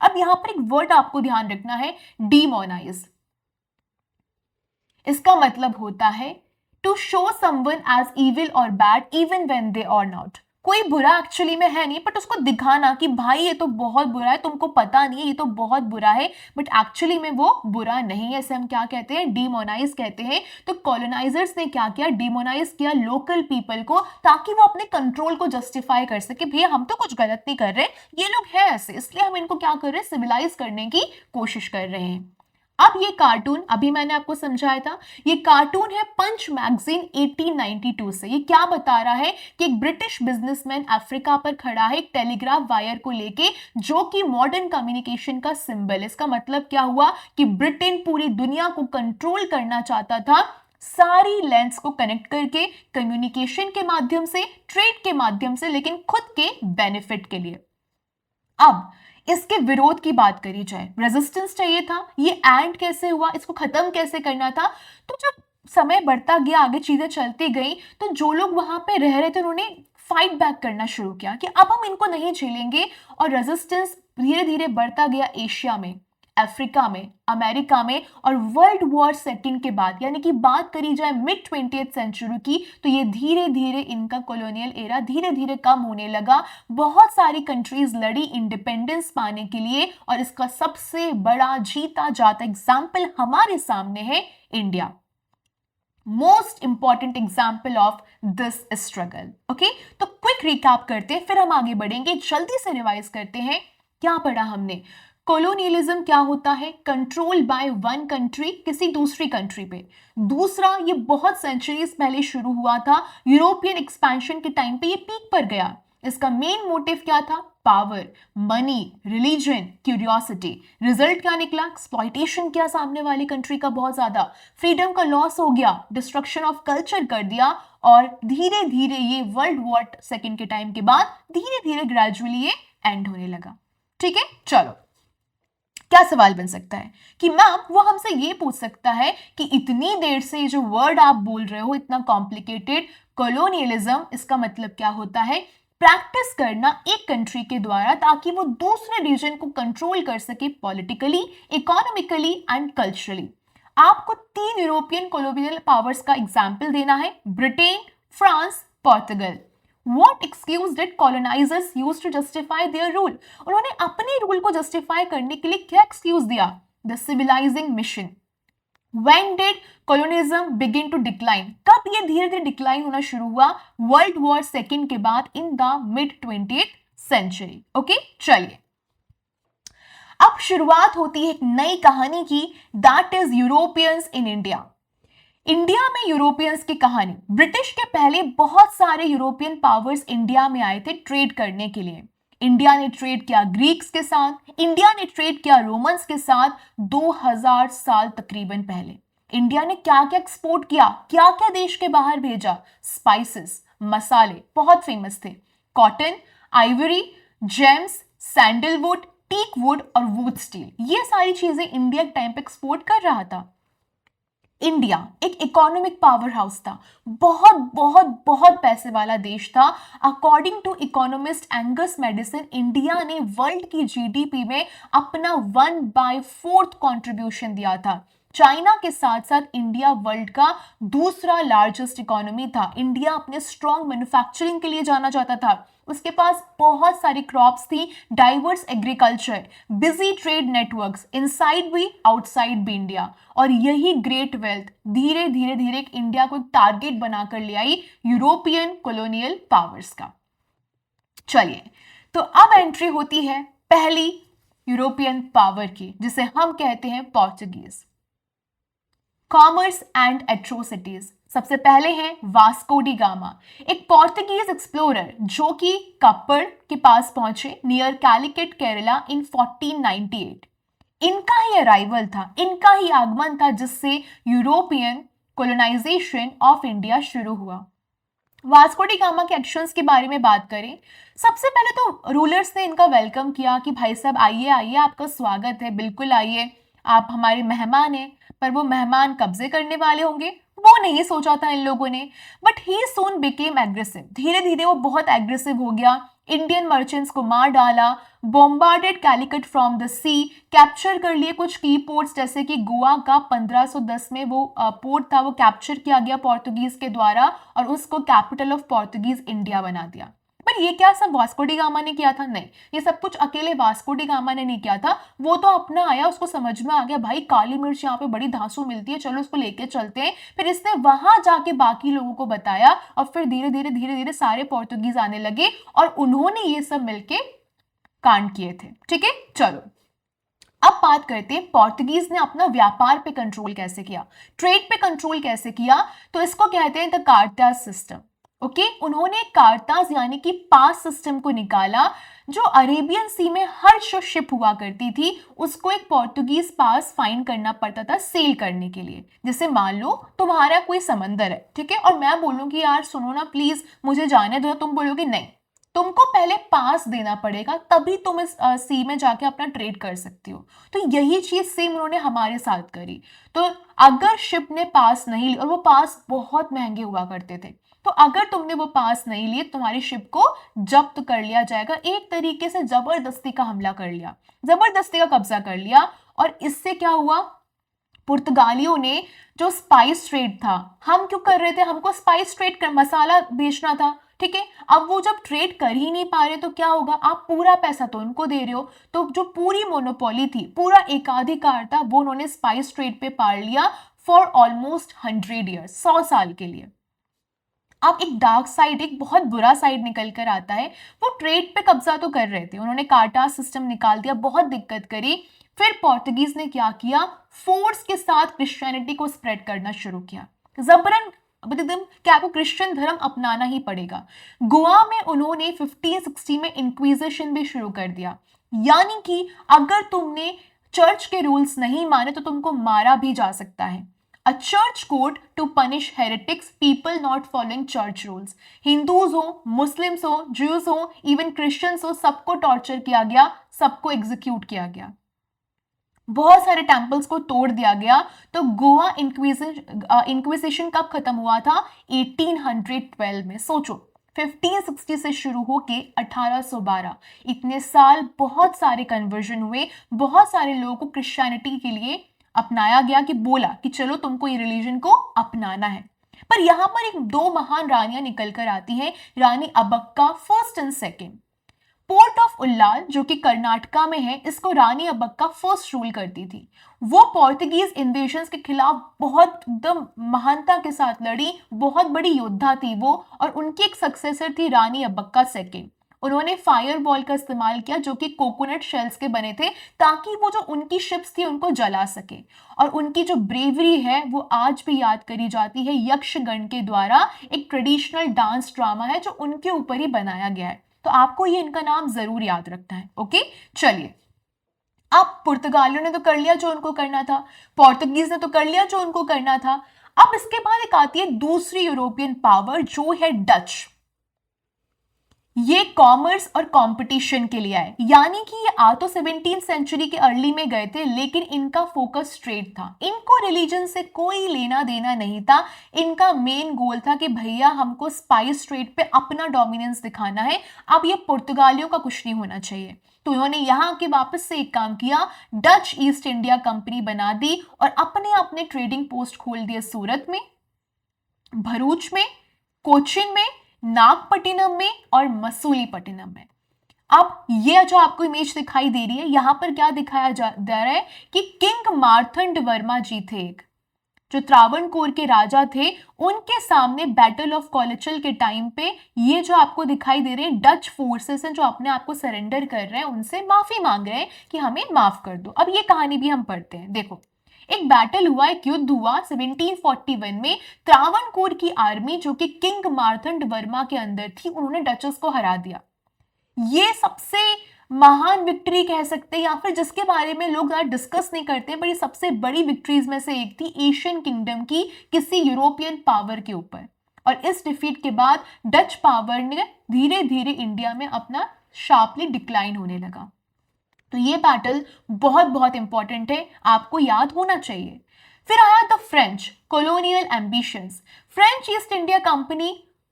अब यहां पर एक वर्ड आपको ध्यान रखना है, डीमोनाइज। इसका मतलब होता है to show someone as evil और bad even when they are not. कोई बुरा एक्चुअली में है नहीं, बट उसको दिखाना कि भाई ये तो बहुत बुरा है, तुमको पता नहीं है ये तो बहुत बुरा है, बट एक्चुअली में वो बुरा नहीं है। इसे हम क्या कहते हैं? डीमोनाइज कहते हैं। तो कॉलोनाइजर्स ने क्या किया? डीमोनाइज किया लोकल पीपल को, ताकि वो अपने कंट्रोल को जस्टिफाई कर सके, भैया हम तो कुछ गलत नहीं कर रहे, ये लोग हैं ऐसे, इसलिए हम इनको क्या कर रहे हैं? सिविलाइज करने की कोशिश कर रहे हैं। अब ये कार्टून अभी मैंने आपको समझाया था, ये कार्टून है पंच मैगजीन 1892 से। ये क्या बता रहा है कि एक ब्रिटिश बिजनेसमैन अफ्रीका पर खड़ा है एक टेलीग्राफ वायर को लेके, जो कि मॉडर्न कम्युनिकेशन का सिंबल है। इसका मतलब क्या हुआ कि ब्रिटेन पूरी दुनिया को कंट्रोल करना चाहता था, सारी लैंड्स को कनेक्ट करके, कम्युनिकेशन के माध्यम से, ट्रेड के माध्यम से, लेकिन खुद के बेनिफिट के लिए। अब इसके विरोध की बात करी जाए, रेजिस्टेंस चाहिए था, ये एंड कैसे हुआ, इसको खत्म कैसे करना था। तो जब समय बढ़ता गया, आगे चीजें चलती गई, तो जो लोग वहां पे रह रहे थे उन्होंने फाइट बैक करना शुरू किया कि अब हम इनको नहीं झेलेंगे, और रेजिस्टेंस धीरे धीरे बढ़ता गया एशिया में, अफ्रीका में, अमेरिका में, और वर्ल्ड वॉर सेकेंड के बाद, यानी कि बात करी जाए मिड 20th सेंचुरी की, तो ये धीरे धीरे इनका कॉलोनियल एरा धीरे धीरे कम होने लगा। बहुत सारी कंट्रीज लड़ी इंडिपेंडेंस पाने के लिए, और इसका सबसे बड़ा जीता जाता एग्जाम्पल हमारे सामने है India. Most important example of this struggle. Okay, तो क्विक रिकैप करते हैं, फिर हम आगे बढ़ेंगे। जल्दी से रिवाइज करते हैं क्या पढ़ा हमने। कोलोनियलिज्म क्या होता है? कंट्रोल बाय वन कंट्री किसी दूसरी कंट्री पे। दूसरा, ये बहुत सेंचुरीज पहले शुरू हुआ था, यूरोपियन एक्सपेंशन के टाइम पे ये पीक पर गया। इसका मेन मोटिव क्या था? Power, money, religion, curiosity. Result क्या निकला? एक्सप्लॉइटेशन किया सामने वाली कंट्री का बहुत ज्यादा, फ्रीडम का लॉस हो गया, डिस्ट्रक्शन ऑफ कल्चर कर दिया, और धीरे धीरे ये वर्ल्ड वॉर सेकेंड के टाइम के बाद धीरे धीरे ग्रेजुअली ये एंड होने लगा। ठीक है, चलो क्या सवाल बन सकता है कि मैम वो हमसे ये पूछ सकता है कि इतनी देर से ये जो वर्ड आप बोल रहे हो इतना कॉम्प्लिकेटेड, कोलोनियलिज्म, इसका मतलब क्या होता है? प्रैक्टिस करना एक कंट्री के द्वारा ताकि वो दूसरे रीजन को कंट्रोल कर सके पॉलिटिकली, इकोनॉमिकली एंड कल्चरली। आपको 3 यूरोपियन कोलोनियल पावर्स का एग्जाम्पल देना है, Britain, France, Portugal. What excuse did colonizers use to justify their rule? उन्होंने अपने रूल को जस्टिफाई करने के लिए क्या एक्सक्यूज दिया? The civilizing mission. When did colonialism begin to decline? कब ये धीरे धीरे डिक्लाइन होना शुरू हुआ? वर्ल्ड वॉर सेकेंड के बाद, in the mid 20th century. Okay, चलिए अब शुरुआत होती है एक नई कहानी की, that is Europeans in India. India में यूरोपियंस की कहानी। ब्रिटिश के पहले बहुत सारे यूरोपियन पावर्स इंडिया में आए थे ट्रेड करने के लिए। इंडिया ने ट्रेड किया ग्रीक्स के साथ, इंडिया ने ट्रेड किया रोमन्स के साथ 2000 साल तकरीबन पहले। इंडिया ने क्या क्या एक्सपोर्ट किया, क्या क्या देश के बाहर भेजा? स्पाइसेस, मसाले बहुत फेमस थे, cotton, ivory, gems, sandalwood, teak wood और वुड स्टील, ये सारी चीजें इंडिया के टाइम पे एक्सपोर्ट कर रहा था। इंडिया एक इकोनॉमिक पावर हाउस था, बहुत बहुत बहुत पैसे वाला देश था। According to economist Angus Maddison, India ने वर्ल्ड की जीडीपी में अपना 1/4 कंट्रीब्यूशन दिया था। चाइना के साथ साथ इंडिया वर्ल्ड का दूसरा लार्जेस्ट इकोनॉमी था। इंडिया अपने स्ट्रॉन्ग मैन्युफैक्चरिंग के लिए जाना जाता था, उसके पास बहुत सारी क्रॉप्स थी, diverse agriculture, busy trade networks, inside भी आउटसाइड भी इंडिया। और यही ग्रेट वेल्थ धीरे धीरे धीरे इंडिया को एक टारगेट बनाकर ले आई यूरोपियन कॉलोनियल पावर्स का। चलिए, तो अब एंट्री होती है पहली यूरोपियन पावर की, जिसे हम कहते हैं पोर्चुगीज। Commerce and atrocities. सबसे पहले हैं वास्को डी गामा, एक पोर्तुगीज एक्सप्लोरर जो कि कप्पड़ के पास पहुंचे नियर कैलिकट केरला इन 1498। इनका ही अराइवल था, इनका ही आगमन था जिससे यूरोपियन कोलोनाइजेशन ऑफ इंडिया शुरू हुआ। वास्को डी गामा के एक्शंस के बारे में बात करें, सबसे पहले तो रूलर्स ने इनका वेलकम किया कि भाई साहब आइए आइए, आपका स्वागत है, बिल्कुल आइए, आप हमारे मेहमान हैं। पर वो मेहमान कब्जे करने वाले होंगे वो नहीं सोचा था इन लोगों ने। But he soon became aggressive, धीरे धीरे वो बहुत एग्रेसिव हो गया, इंडियन मर्चेंट्स को मार डाला, bombarded Calicut from the sea, capture कर लिए कुछ की पोर्ट्स, जैसे कि गोवा का 1510 में वो पोर्ट था, वो कैप्चर किया गया पोर्तुगीज के द्वारा और उसको कैपिटल ऑफ पोर्तुगीज इंडिया बना दिया। पर ये क्या सब वास्को डी गामा ने किया था? नहीं, ये सब कुछ अकेले वास्को डी गामा ने नहीं किया था। वो तो अपना आया, उसको समझ में आ गया भाई काली मिर्च यहाँ पे बड़ी धांसू मिलती है, चलो उसको लेके चलते हैं। फिर इसने वहां जाके बाकी लोगों को बताया और फिर धीरे धीरे सारे पोर्तुगीज आने लगे और उन्होंने ये सब मिलके कांड किए थे। ठीक है, चलो अब बात करते हैं पोर्तुगीज ने अपना व्यापार पे कंट्रोल कैसे किया, ट्रेड पे कंट्रोल कैसे किया। तो इसको कहते हैं द कार्टाज सिस्टम। ओके, उन्होंने कार्ताज यानी कि पास सिस्टम को निकाला, जो अरेबियन सी में हर जो शिप हुआ करती थी उसको एक पोर्तुगीज पास फाइंड करना पड़ता था सेल करने के लिए। जैसे मान लो तुम्हारा कोई समंदर है, ठीक है, और मैं बोलूंगी यार सुनो ना प्लीज मुझे जाने दो, तुम बोलोगे नहीं, तुमको पहले पास देना पड़ेगा, तभी तुम इस सी में जाके अपना ट्रेड कर सकती हो। तो यही चीज सेम उन्होंने हमारे साथ करी। तो अगर शिप ने पास नहीं ली, और वो पास बहुत महंगे हुआ करते थे, तो अगर तुमने वो पास नहीं लिए तुम्हारी शिप को जब्त कर लिया जाएगा। एक तरीके से जबरदस्ती का हमला कर लिया, जबरदस्ती का कब्जा कर लिया। और इससे क्या हुआ, पुर्तगालियों ने जो स्पाइस ट्रेड था, हम क्यों कर रहे थे, हमको स्पाइस ट्रेड कर मसाला बेचना था, ठीक है। अब वो जब ट्रेड कर ही नहीं पा रहे तो क्या होगा, आप पूरा पैसा तो उनको दे रहे हो, तो जो पूरी मोनोपोली थी, पूरा एकाधिकार था, वो उन्होंने स्पाइस ट्रेड पे पाड़ लिया फॉर ऑलमोस्ट 100 ईयर्स, 100 साल के लिए। अब एक डार्क साइड, एक बहुत बुरा साइड निकल कर आता है। वो ट्रेड पे कब्जा तो कर रहे थे, उन्होंने कार्टा सिस्टम निकाल दिया, बहुत दिक्कत करी। फिर पोर्तुगीज ने क्या किया, फोर्स के साथ क्रिश्चियनिटी को स्प्रेड करना शुरू किया, जबरन। अब एकदम क्या, आपको क्रिश्चियन धर्म अपनाना ही पड़ेगा। गोवा में उन्होंने 1560 में इंक्विजिशन भी शुरू कर दिया, यानी कि अगर तुमने चर्च के रूल्स नहीं माने तो तुमको मारा भी जा सकता है। A church court to punish heretics, people not following church rules. Hindus हो, मुस्लिम्स हो, ज्यूज हो, इवन क्रिश्चियंस हो, सबको टॉर्चर किया गया, सबको एग्जीक्यूट किया गया, बहुत सारे टेम्पल्स को तोड़ दिया गया। तो गोवा इंक्विजिशन कब खत्म हुआ था, 1812 में। सोचो 1560 से शुरू होके 1812, इतने साल बहुत सारे कन्वर्जन हुए, बहुत सारे लोगों को क्रिश्चियनिटी के लिए अपनाया गया, कि बोला कि चलो तुमको ये रिलीजन को अपनाना है। पर यहां पर एक दो महान रानियां निकल कर आती हैं, Rani Abbakka first and second. Port of Ullal जो कि कर्नाटका में है, इसको रानी अबक्का फर्स्ट रूल करती थी। वो पोर्तुगीज इन्वेजन के खिलाफ बहुत एकदम महानता के साथ लड़ी, बहुत बड़ी योद्धा थी वो, और उनकी एक सक्सेसर थी रानी अबक्का सेकेंड। उन्होंने फायर बॉल का इस्तेमाल किया जो कि कोकोनट शेल्स के बने थे, ताकि वो जो उनकी शिप्स थी उनको जला सके। और उनकी जो ब्रेवरी है वो आज भी याद करी जाती है यक्षगण के द्वारा, एक ट्रेडिशनल डांस ड्रामा है जो उनके ऊपर ही बनाया गया है। तो आपको ये इनका नाम जरूर याद रखना है, ओके। चलिए, अब पुर्तगालियों ने तो कर लिया जो उनको करना था, पोर्तुगीज ने तो कर लिया जो उनको करना था। अब इसके बाद एक आती है दूसरी यूरोपियन पावर जो है डच। ये कॉमर्स और कंपटीशन के लिए आए, यानी कि ये आ तो 17th सेंचुरी के अर्ली में गए थे, लेकिन इनका फोकस ट्रेड था, इनको रिलीजन से कोई लेना देना नहीं था। इनका मेन गोल था कि भैया हमको स्पाइस ट्रेड पे अपना डोमिनेंस दिखाना है, अब ये पुर्तगालियों का कुछ नहीं होना चाहिए। तो उन्होंने यहाँ के वापस से एक काम किया, डच ईस्ट इंडिया कंपनी बना दी और अपने अपने ट्रेडिंग पोस्ट खोल दिए सूरत में, भरूच में, कोचिन में, नागपट्टिनम में और मसूलीपट्टिनम में। अब ये जो आपको इमेज दिखाई दे रही है, यहां पर क्या दिखाया जा रहा है कि किंग मार्तंड वर्मा जी थे, एक जो त्रावणकोर के राजा थे, उनके सामने बैटल ऑफ कोलेचल के टाइम पे ये जो आपको दिखाई दे रहे हैं डच फोर्सेस हैं जो अपने आप को सरेंडर कर रहे हैं, उनसे माफी मांग रहे हैं कि हमें माफ कर दो। अब ये कहानी भी हम पढ़ते हैं, देखो एक बैटल हुआ, एक युद्ध हुआ 1741 में। त्रावणकोर की आर्मी जो कि किंग मार्तंड वर्मा के अंदर थी, उन्होंने डचेस को हरा दिया। ये सबसे महान विक्ट्री कह सकते हैं, या फिर जिसके बारे में लोग ज्यादा डिस्कस नहीं करते, पर ये सबसे बड़ी विक्ट्रीज में से एक थी एशियन किंगडम की किसी यूरोपियन पावर के ऊपर। और इस डिफीट के बाद डच पावर ने धीरे धीरे इंडिया में अपना शार्पली डिक्लाइन होने लगा। तो ये बैटल बहुत बहुत इंपॉर्टेंट है, आपको याद होना चाहिए। फिर आया the French colonial ambitions. French east India company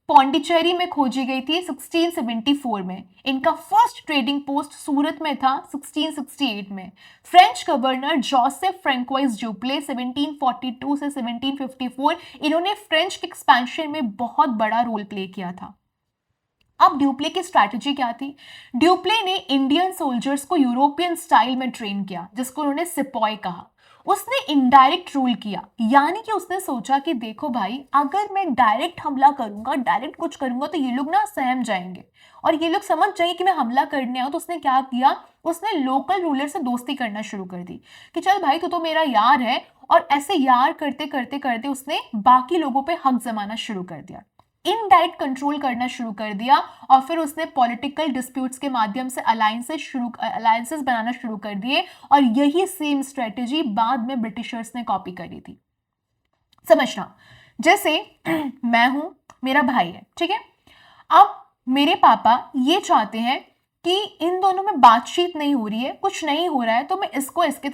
Pondicherry में खोजी गई थी 1674 में। इनका फर्स्ट ट्रेडिंग पोस्ट सूरत में था 1668 में। French governor Joseph François duplex 1742 से 1754, इन्होंने फ्रेंच के एक्सपेंशन में बहुत बड़ा रोल प्ले किया था। अब ड्यूप्ले की स्ट्रैटेजी क्या थी, ड्यूप्ले ने इंडियन सोल्जर्स को यूरोपियन स्टाइल में ट्रेन किया, जिसको उन्होंने सिपॉय कहा। उसने इनडायरेक्ट रूल किया, यानी कि उसने सोचा कि देखो भाई, अगर मैं डायरेक्ट हमला करूंगा, डायरेक्ट कुछ करूंगा, तो ये लोग ना सहम जाएंगे और ये लोग समझ जाएंगे कि मैं हमला करने आऊं। तो उसने क्या किया, उसने लोकल रूलर से दोस्ती करना शुरू कर दी कि चल भाई तू तो मेरा यार है, और ऐसे यार करते करते करते उसने बाकी लोगों पे हक जमाना शुरू कर दिया, इनडायरेक्ट कंट्रोल करना शुरू कर दिया। और फिर उसने पॉलिटिकल डिस्प्यूट्स के माध्यम से अलायंसेस बनाना शुरू कर दिए, और यही सेम स्ट्रेटेजी बाद में ब्रिटिशर्स ने कॉपी करी थी। समझना, जैसे मैं हूं, मेरा भाई है, ठीक है। अब मेरे पापा ये चाहते हैं कि इन दोनों में बातचीत नहीं हो रही है, कुछ नहीं हो रहा है, तो मैं इसको इसके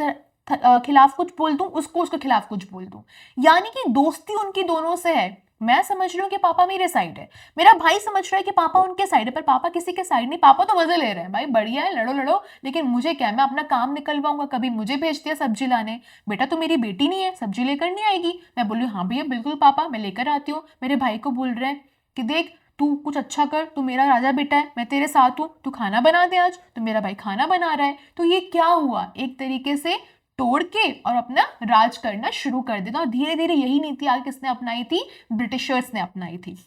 खिलाफ कुछ बोल दूं, उसको उसके खिलाफ कुछ बोल दूं। यानी कि दोस्ती उनकी दोनों से है। मैं समझ रही हूँ कि पापा मेरे साइड है, मेरा भाई समझ रहा है कि पापा उनके साइड है, पर पापा किसी के साइड नहीं। पापा तो मजे ले रहे हैं, भाई बढ़िया है, लड़ो लड़ो, लेकिन मुझे क्या है, मैं अपना काम निकलवाऊंगा। कभी मुझे भेज दिया सब्जी लाने, बेटा तो मेरी बेटी नहीं है, सब्जी लेकर नहीं आएगी। मैं बोली हाँ भैया बिल्कुल पापा, मैं लेकर आती हूँ। मेरे भाई को बोल रहे हैं कि देख तू कुछ अच्छा कर, तू मेरा राजा बेटा है, मैं तेरे साथ हूँ, तू खाना बना दे आज। तो मेरा भाई खाना बना रहा है। तो ये क्या हुआ, एक तरीके से तोड़ के और अपना राज करना शुरू कर देता। और धीरे धीरे यही नीति आगे किसने अपनाई थी, ब्रिटिशर्स ने अपनाई थी।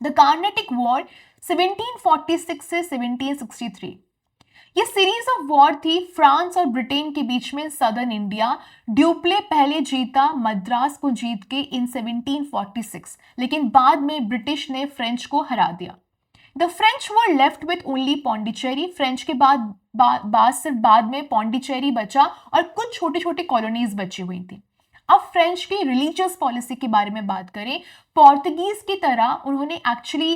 द कार्नेटिक वॉर 1746 से 1763, ये सीरीज ऑफ वॉर थी फ्रांस और ब्रिटेन के बीच में सदर्न इंडिया। ड्यूप्ले पहले जीता, मद्रास को जीत के इन 1746, लेकिन बाद में ब्रिटिश ने फ्रेंच को हरा दिया। The French were left with only Pondicherry, French के बाद सिर्फ बाद में पौंडीचेरी बचा और कुछ छोटी छोटी कॉलोनीज बची हुई थी। अब फ्रेंच की रिलीजियस पॉलिसी के बारे में बात करें, पोर्तुगीज की तरह उन्होंने एक्चुअली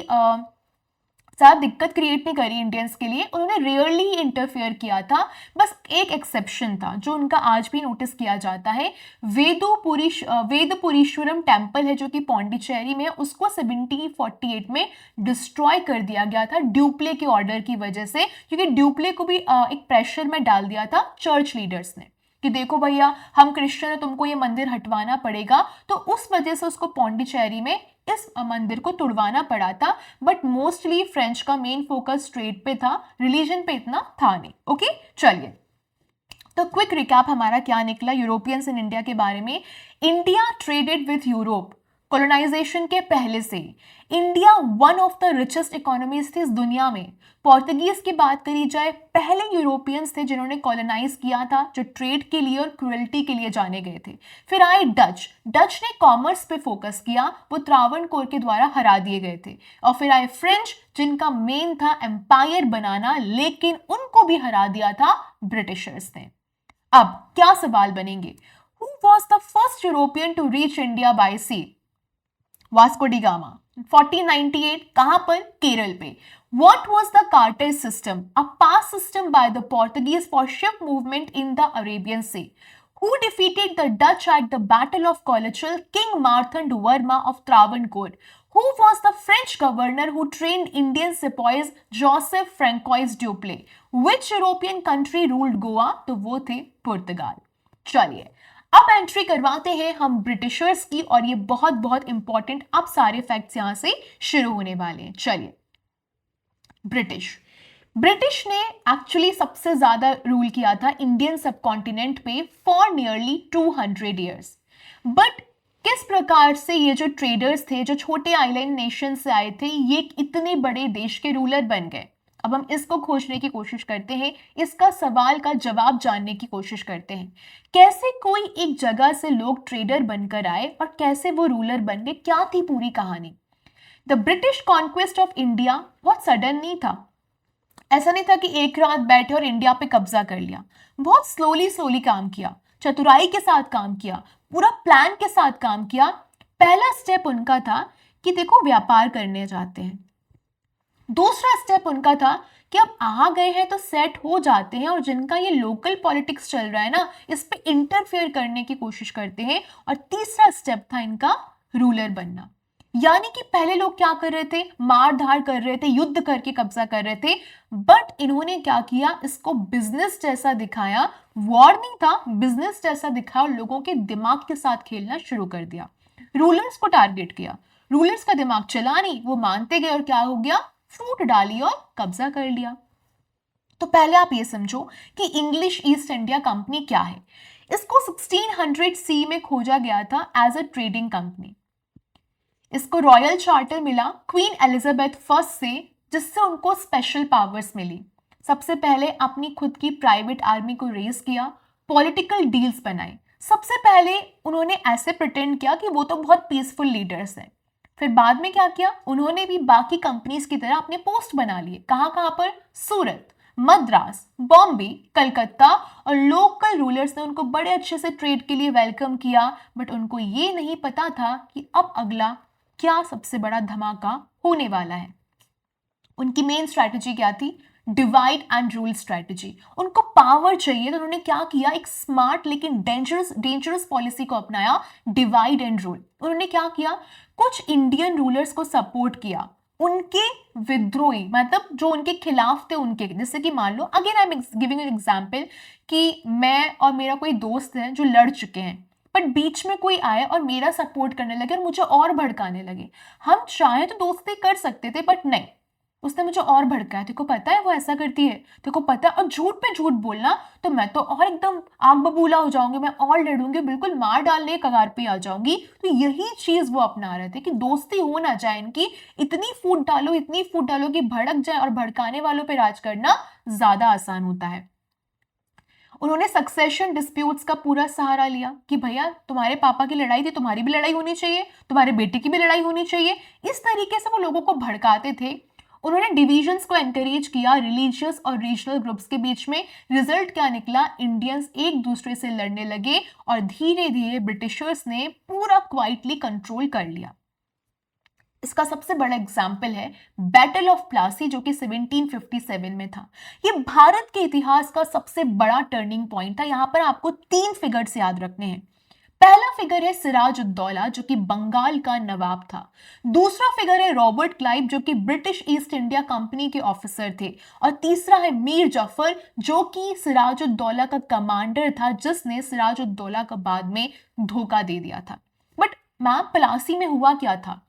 ज़्यादा दिक्कत क्रिएट नहीं करी इंडियंस के लिए, उन्होंने रेयरली ही इंटरफेयर किया था। बस एक एक्सेप्शन था जो उनका आज भी नोटिस किया जाता है। वेदपुरीश्वरम टेम्पल है जो कि पौंडीचेरी में है, उसको 1748 में डिस्ट्रॉय कर दिया गया था ड्यूप्ले के ऑर्डर की वजह से, क्योंकि ड्यूप्ले को भी एक प्रेशर में डाल दिया था चर्च लीडर्स ने कि देखो भैया हम क्रिश्चियन है, तुमको ये मंदिर हटवाना पड़ेगा। तो उस वजह से उसको पौंडीचेरी में इस मंदिर को तुड़वाना पड़ा था। बट मोस्टली फ्रेंच का मेन फोकस ट्रेड पे था, रिलीजन पे इतना था नहीं। ओके चलिए, तो क्विक रिकैप हमारा क्या निकला यूरोपियंस इन इंडिया के बारे में। India traded with Europe colonisation के पहले से ही। India one of the richest economies थी इस दुनिया में। पोर्तुगीज की बात करी जाए, पहले यूरोपियंस थे जिन्होंने कॉलोनाइज किया था, जो ट्रेड के लिए और क्रुएल्टी के लिए जाने गए थे। फिर आए डच, डच ने कॉमर्स पे फोकस किया, वो त्रावणकोर के द्वारा हरा दिए गए थे। और फिर आए फ्रेंच, जिनका मेन था एम्पायर बनाना, लेकिन उनको भी हरा दिया था ब्रिटिशर्स ने। अब क्या सवाल बनेंगे, who was the first European to reach India by sea? Vasco da Gama 1498, कहां पर, केरल पे। What was the Cartez system? A pass system by the Portuguese for ship movement in the Arabian Sea. Who defeated the Dutch at the Battle of Colachal? King Marthand Varma of Travancore. Who was the French governor who trained Indian sepoys? Joseph Francois Dupleix. Which European country ruled Goa? तो वो थे पुर्तगाल। चलिए अब entry करवाते हैं हम Britishers की, और ये बहुत बहुत इंपॉर्टेंट, अब सारे फैक्ट्स यहां से शुरू होने वाले हैं। चलिए, ब्रिटिश ने एक्चुअली सबसे ज्यादा रूल किया था इंडियन सबकॉन्टिनेंट पे फॉर नियरली 200 ईयर्स। बट किस प्रकार से ये जो ट्रेडर्स थे, जो छोटे आइलैंड नेशन से आए थे, ये इतने बड़े देश के रूलर बन गए? अब हम इसको खोजने की कोशिश करते हैं, इसका सवाल का जवाब जानने की कोशिश करते हैं। कैसे कोई एक जगह से लोग ट्रेडर बनकर आए और कैसे वो रूलर बन गए, क्या थी पूरी कहानी? The British conquest of India बहुत सडन नहीं था। ऐसा नहीं था कि एक रात बैठे और इंडिया पे कब्जा कर लिया। बहुत स्लोली स्लोली काम किया, चतुराई के साथ काम किया, पूरा प्लान के साथ काम किया। पहला स्टेप उनका था कि देखो व्यापार करने जाते हैं। दूसरा स्टेप उनका था कि अब आ गए हैं तो सेट हो जाते हैं, और जिनका ये लोकल पॉलिटिक्स चल रहा है ना, इस पे इंटरफेयर करने की कोशिश करते हैं। और तीसरा स्टेप था इनका रूलर बनना। यानी कि पहले लोग क्या कर रहे थे, मार धाड़ कर रहे थे, युद्ध करके कब्जा कर रहे थे। बट इन्होंने क्या किया, इसको बिजनेस जैसा दिखाया। वॉर नहीं था, बिजनेस जैसा दिखाया, और लोगों के दिमाग के साथ खेलना शुरू कर दिया। रूलर्स को टारगेट किया, रूलर्स का दिमाग चला नहीं, वो मानते गए, और क्या हो गया, फूट डाली और कब्जा कर लिया। तो पहले आप ये समझो कि इंग्लिश ईस्ट इंडिया कंपनी क्या है। इसको 1600 सी में खोजा गया था एज अ ट्रेडिंग कंपनी। इसको रॉयल चार्टर मिला क्वीन एलिजाबेथ फर्स्ट से, जिससे उनको स्पेशल पावर्स मिली। सबसे पहले अपनी खुद की प्राइवेट आर्मी को रेज किया, पॉलिटिकल डील्स बनाए। सबसे पहले उन्होंने ऐसे प्रिटेंड किया कि वो तो बहुत पीसफुल लीडर्स हैं। फिर बाद में क्या किया, उन्होंने भी बाकी कंपनीज की तरह अपने पोस्ट बना लिए। कहाँ कहाँ पर, सूरत, मद्रास, बॉम्बे, कलकत्ता। और लोकल रूलर्स ने उनको बड़े अच्छे से ट्रेड के लिए वेलकम किया। बट उनको ये नहीं पता था कि अब अगला क्या सबसे बड़ा धमाका होने वाला है। उनकी मेन स्ट्रैटेजी क्या थी? Divide and rule strategy. उनको पावर चाहिए तो उन्होंने क्या किया? एक स्मार्ट लेकिन डेंजरस पॉलिसी को अपनाया, डिवाइड एंड रूल। उन्होंने क्या किया? कुछ इंडियन रूलर्स को सपोर्ट किया, उनके विद्रोही मतलब जो उनके खिलाफ थे उनके, जैसे कि मान लो again I am giving an example कि मैं और मेरा कोई दोस्त है जो लड़ चुके हैं, बट बीच में कोई आए और मेरा सपोर्ट करने लगे और मुझे और भड़काने लगे। हम चाहे तो दोस्ती कर सकते थे, बट नहीं, उसने मुझे और भड़काया। तेको पता है वो ऐसा करती है, तेको पता है, और झूठ पे झूठ बोलना, तो मैं तो और एकदम आग बबूला हो जाऊंगी, मैं और लड़ूंगी, बिल्कुल मार डालने के कगार पे आ जाऊंगी। तो यही चीज वो अपना रहे थे कि दोस्ती हो ना जाए इनकी, इतनी फूट डालो कि भड़क जाए, और भड़काने वालों पे राज करना ज्यादा आसान होता है। उन्होंने सक्सेशन डिस्प्यूट्स का पूरा सहारा लिया कि भैया तुम्हारे पापा की लड़ाई थी, तुम्हारी भी लड़ाई होनी चाहिए, तुम्हारे बेटे की भी लड़ाई होनी चाहिए। इस तरीके से वो लोगों को भड़काते थे। उन्होंने डिविजन्स को एनकरेज किया रिलीजियस और रीजनल ग्रुप्स के बीच में। रिजल्ट क्या निकला? इंडियंस एक दूसरे से लड़ने लगे और धीरे धीरे ब्रिटिशर्स ने पूरा क्वाइटली कंट्रोल कर लिया। इसका सबसे बड़ा एग्जाम्पल है बैटल ऑफ प्लासी, जो कि 1757 में था। ये भारत के इतिहास का सबसे बड़ा टर्निंग पॉइंट था। यहां पर आपको 3 फिगर्स याद रखने हैं। पहला फिगर है सिराजुद्दौला, जो कि बंगाल का नवाब था। दूसरा फिगर है रॉबर्ट क्लाइव, जो कि ब्रिटिश ईस्ट इंडिया कंपनी के ऑफिसर थे। और तीसरा है मीर जाफर, जो कि सिराजुद्दौला का कमांडर था, जिसने सिराजुद्दौला को बाद में धोखा दे दिया था। बट मैम प्लासी में हुआ क्या था?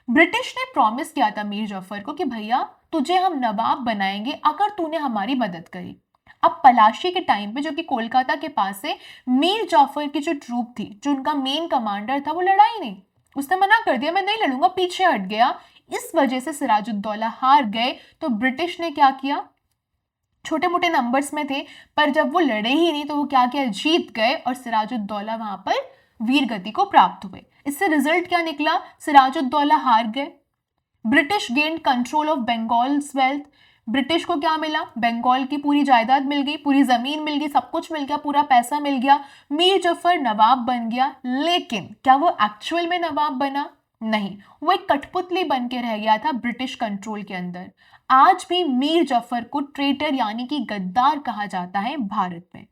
ब्रिटिश ने प्रॉमिस किया था मीर जाफर को कि भैया तुझे हम नवाब बनाएंगे अगर तूने हमारी मदद करी। अब पलाशी के टाइम पे, जो कि कोलकाता के पास है, मीर जाफर की जो ट्रूप थी, जो उनका मेन कमांडर था, वो लड़ाई नहीं, उसने मना कर दिया, मैं नहीं लड़ूंगा, पीछे हट गया। इस वजह से सिराजुद्दौला हार गए। तो ब्रिटिश ने क्या किया? छोटे मोटे नंबर्स में थे, पर जब वो लड़े ही नहीं तो वो क्या किया? जीत गए, और सिराजुद्दौला वहां पर वीर गति को प्राप्त हुए। इससे रिजल्ट क्या निकला? सिराजुद्दौला हार गए। British gained control of Bengal's wealth. British को क्या मिला? बंगाल की पूरी जायदाद मिल गई, पूरी जमीन मिल गई, सब कुछ मिल गया, पूरा पैसा मिल गया। मीर जफर नवाब बन गया। लेकिन क्या वो एक्चुअल में नवाब बना? नहीं, वो एक कठपुतली बन के रह गया था ब्रिटिश कंट्रोल के अंदर। आज भी मीर जफर को ट्रेटर यानी कि गद्दार कहा जाता है भारत में।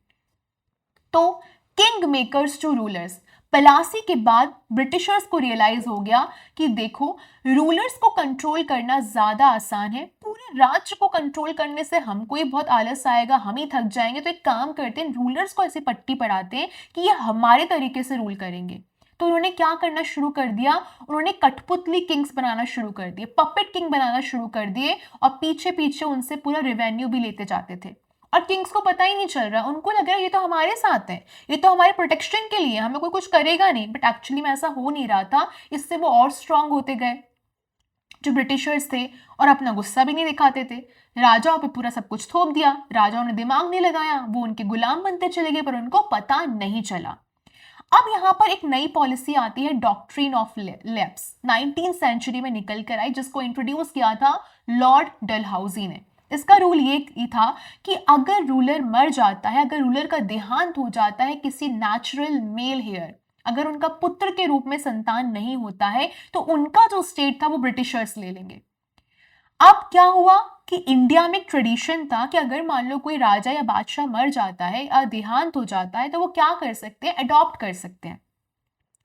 तो king makers to rulers, Plassey के बाद ब्रिटिशर्स को रियलाइज हो गया कि देखो, रूलर्स को कंट्रोल करना ज्यादा आसान है, पूरे राज्य को कंट्रोल करने से हमको ही बहुत आलस आएगा, हम ही थक जाएंगे। तो एक काम करते हैं, रूलर्स को ऐसी पट्टी पढ़ाते हैं कि ये हमारे तरीके से रूल करेंगे। तो उन्होंने क्या करना शुरू कर दिया? उन्होंने कठपुतली किंग्स बनाना शुरू कर दिए, पपेट किंग बनाना शुरू कर दिए, और पीछे पीछे उनसे पूरा रेवेन्यू भी लेते जाते थे। और किंग्स को पता ही नहीं चल रहा, उनको लग रहा है ये तो हमारे साथ है, ये तो हमारे प्रोटेक्शन के लिए, हमें कोई कुछ करेगा नहीं। बट एक्चुअली में ऐसा हो नहीं रहा था। इससे वो और स्ट्रांग होते गए जो ब्रिटिशर्स थे, और अपना गुस्सा भी नहीं दिखाते थे। राजाओं पे पूरा सब कुछ थोप दिया, राजाओं ने दिमाग नहीं लगाया, वो उनके गुलाम बनते चले गए, पर उनको पता नहीं चला। अब यहाँ पर एक नई पॉलिसी आती है, doctrine of lapse, 19th century में निकल कर आई, जिसको इंट्रोड्यूस किया था लॉर्ड डलहौजी ने। इसका रूल ये था कि अगर रूलर मर जाता है, अगर रूलर का देहांत हो जाता है किसी नेचुरल मेल हेयर, अगर उनका पुत्र के रूप में संतान नहीं होता है, तो उनका जो स्टेट था वो ब्रिटिशर्स ले लेंगे। अब क्या हुआ कि इंडिया में एक ट्रेडिशन था कि अगर मान लो कोई राजा या बादशाह मर जाता है या देहांत हो जाता है, तो वो क्या कर सकते हैं? अडॉप्ट कर सकते हैं।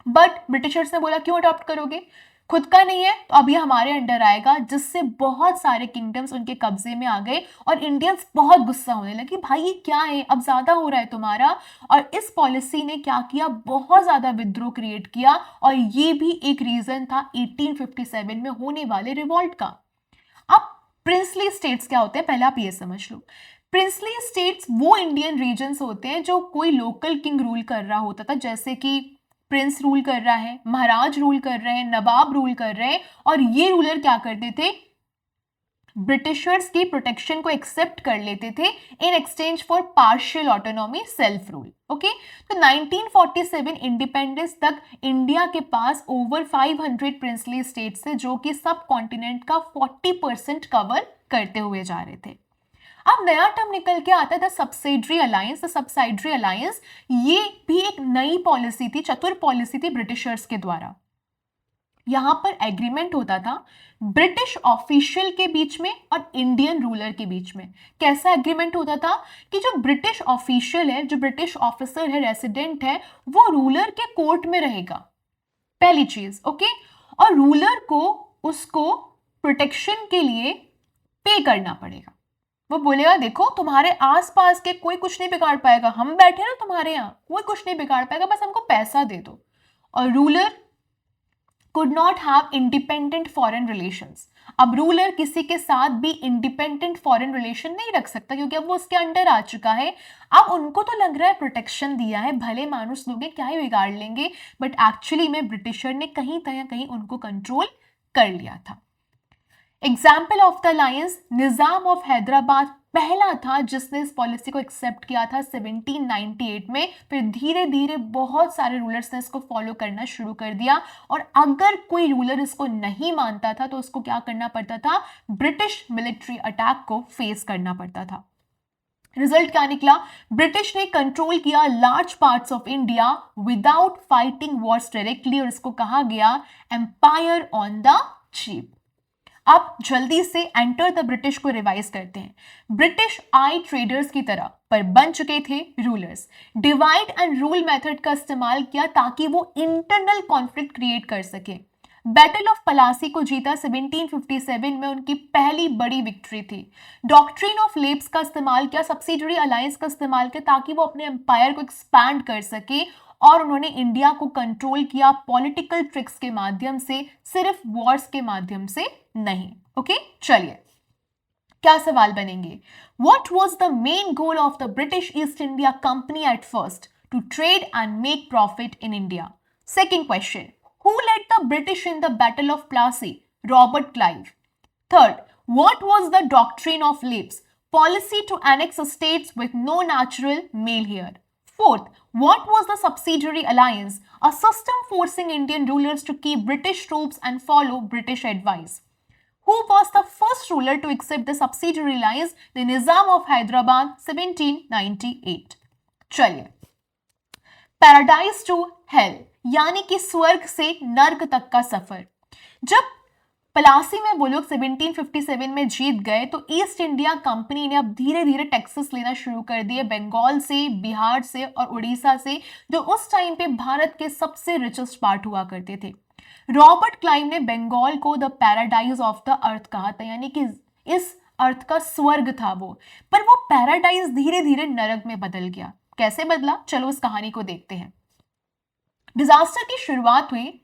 बट ब्रिटिशर्स ने बोला क्यों अडॉप्ट करोगे, खुद का नहीं है तो अब ये हमारे अंडर आएगा, जिससे बहुत सारे किंगडम्स उनके कब्जे में आ गए, और इंडियंस बहुत गुस्सा होने लगे, भाई ये क्या है, अब ज्यादा हो रहा है तुम्हारा। और इस पॉलिसी ने क्या किया? बहुत ज्यादा विद्रोह क्रिएट किया, और ये भी एक रीजन था 1857 में होने वाले रिवॉल्ट का। अब प्रिंसली स्टेट्स क्या होते हैं, पहले आप ये समझ लो। प्रिंसली स्टेट्स वो इंडियन रीजन्स होते हैं जो कोई लोकल किंग रूल कर रहा होता था, जैसे कि प्रिंस रूल कर रहा है, महाराज रूल कर रहे हैं, नवाब रूल कर रहे हैं, और ये रूलर क्या करते थे? ब्रिटिशर्स की प्रोटेक्शन को एक्सेप्ट कर लेते थे in exchange for partial autonomy, self rule. Okay, तो 1947 इंडिपेंडेंस तक इंडिया के पास ओवर 500 प्रिंसली स्टेट्स थे, जो कि सब कॉन्टिनेंट का 40% कवर करते हुए जा रहे थे। अब नया टर्म निकल के आता है the subsidiary alliance. The subsidiary alliance ये भी एक नई पॉलिसी थी, चतुर पॉलिसी थी ब्रिटिशर्स के द्वारा। यहाँ पर एग्रीमेंट होता था ब्रिटिश ऑफिशियल के बीच में और इंडियन रूलर के बीच में। कैसा एग्रीमेंट होता था कि जो ब्रिटिश ऑफिशियल है, जो ब्रिटिश ऑफिसर है, रेसिडेंट है, वो रूलर के कोर्ट में रहेगा, पहली चीज, ओके। और रूलर को उसको प्रोटेक्शन के लिए पे करना पड़ेगा। वो बोलेगा देखो तुम्हारे आसपास के कोई कुछ नहीं बिगाड़ पाएगा, हम बैठे ना तुम्हारे यहाँ, कोई कुछ नहीं बिगाड़ पाएगा, बस हमको पैसा दे दो। और ruler could not have independent foreign relations। अब रूलर किसी के साथ भी इंडिपेंडेंट फॉरेन रिलेशन नहीं रख सकता क्योंकि अब वो उसके अंडर आ चुका है। अब उनको तो लग रहा है प्रोटेक्शन दिया है, भले मानुस लोग क्या ही बिगाड़ लेंगे, बट एक्चुअली में ब्रिटिशर ने कहीं ना कहीं उनको कंट्रोल कर लिया था। Example of the alliance, Nizam of Hyderabad पहला था जिसने इस पॉलिसी को एक्सेप्ट किया था 1798 में। फिर धीरे धीरे बहुत सारे रूलर्स ने इसको फॉलो करना शुरू कर दिया, और अगर कोई रूलर इसको नहीं मानता था तो उसको क्या करना पड़ता था, ब्रिटिश मिलिट्री अटैक को फेस करना पड़ता था। रिजल्ट क्या निकला, ब्रिटिश ने कंट्रोल किया large parts of India without fighting Wars directly, और इसको कहा गया एम्पायर ऑन द चीप। अब जल्दी से एंटर द ब्रिटिश को रिवाइज करते हैं। ब्रिटिश आई ट्रेडर्स की तरह पर बन चुके थे rulers. Divide and rule method का इस्तेमाल किया ताकि वो इंटरनल कॉन्फ्लिक्ट क्रिएट कर सके। बैटल ऑफ पलासी को जीता 1757 में, उनकी पहली बड़ी विक्ट्री थी। डॉक्ट्रिन ऑफ लेब्स का इस्तेमाल किया, सब्सिडरी अलायंस का इस्तेमाल किया ताकि वो अपने एम्पायर को एक्सपैंड कर सके, और उन्होंने इंडिया को कंट्रोल किया पॉलिटिकल ट्रिक्स के माध्यम से, सिर्फ वॉर्स के माध्यम से नहीं। ओके, चलिए क्या सवाल बनेंगे। What was the main goal of the British East India company at first, to trade and make profit in India. Second question, who led the British in the battle of Plassey, Robert Clive. Third, what was the doctrine of lapse, policy to annex states with no natural male heir. Fourth, what was the subsidiary alliance, a system forcing Indian rulers to keep British troops and follow British advice. Who was the first ruler to accept the subsidiary alliance? The Nizam of Hyderabad, 1798. चलिए, paradise to hello यानी कि स्वर्ग से नर्क तक का सफर। जब पलासी में वो लोग 1757 में जीत गए तो ईस्ट इंडिया कंपनी ने अब धीरे धीरे टैक्सेस लेना शुरू कर दिए, बंगाल से, बिहार से और उड़ीसा से, जो उस टाइम पे भारत के सबसे रिचेस्ट पार्ट हुआ करते थे। रॉबर्ट क्लाइव ने बंगाल को the paradise of the earth कहा था, यानी कि इस अर्थ का स्वर्ग था वो, पर वो पैराडाइज धीरे धीरे नरक में बदल गया। कैसे बदला, चलो इस कहानी को देखते हैं। डिजास्टर की शुरुआत हुई,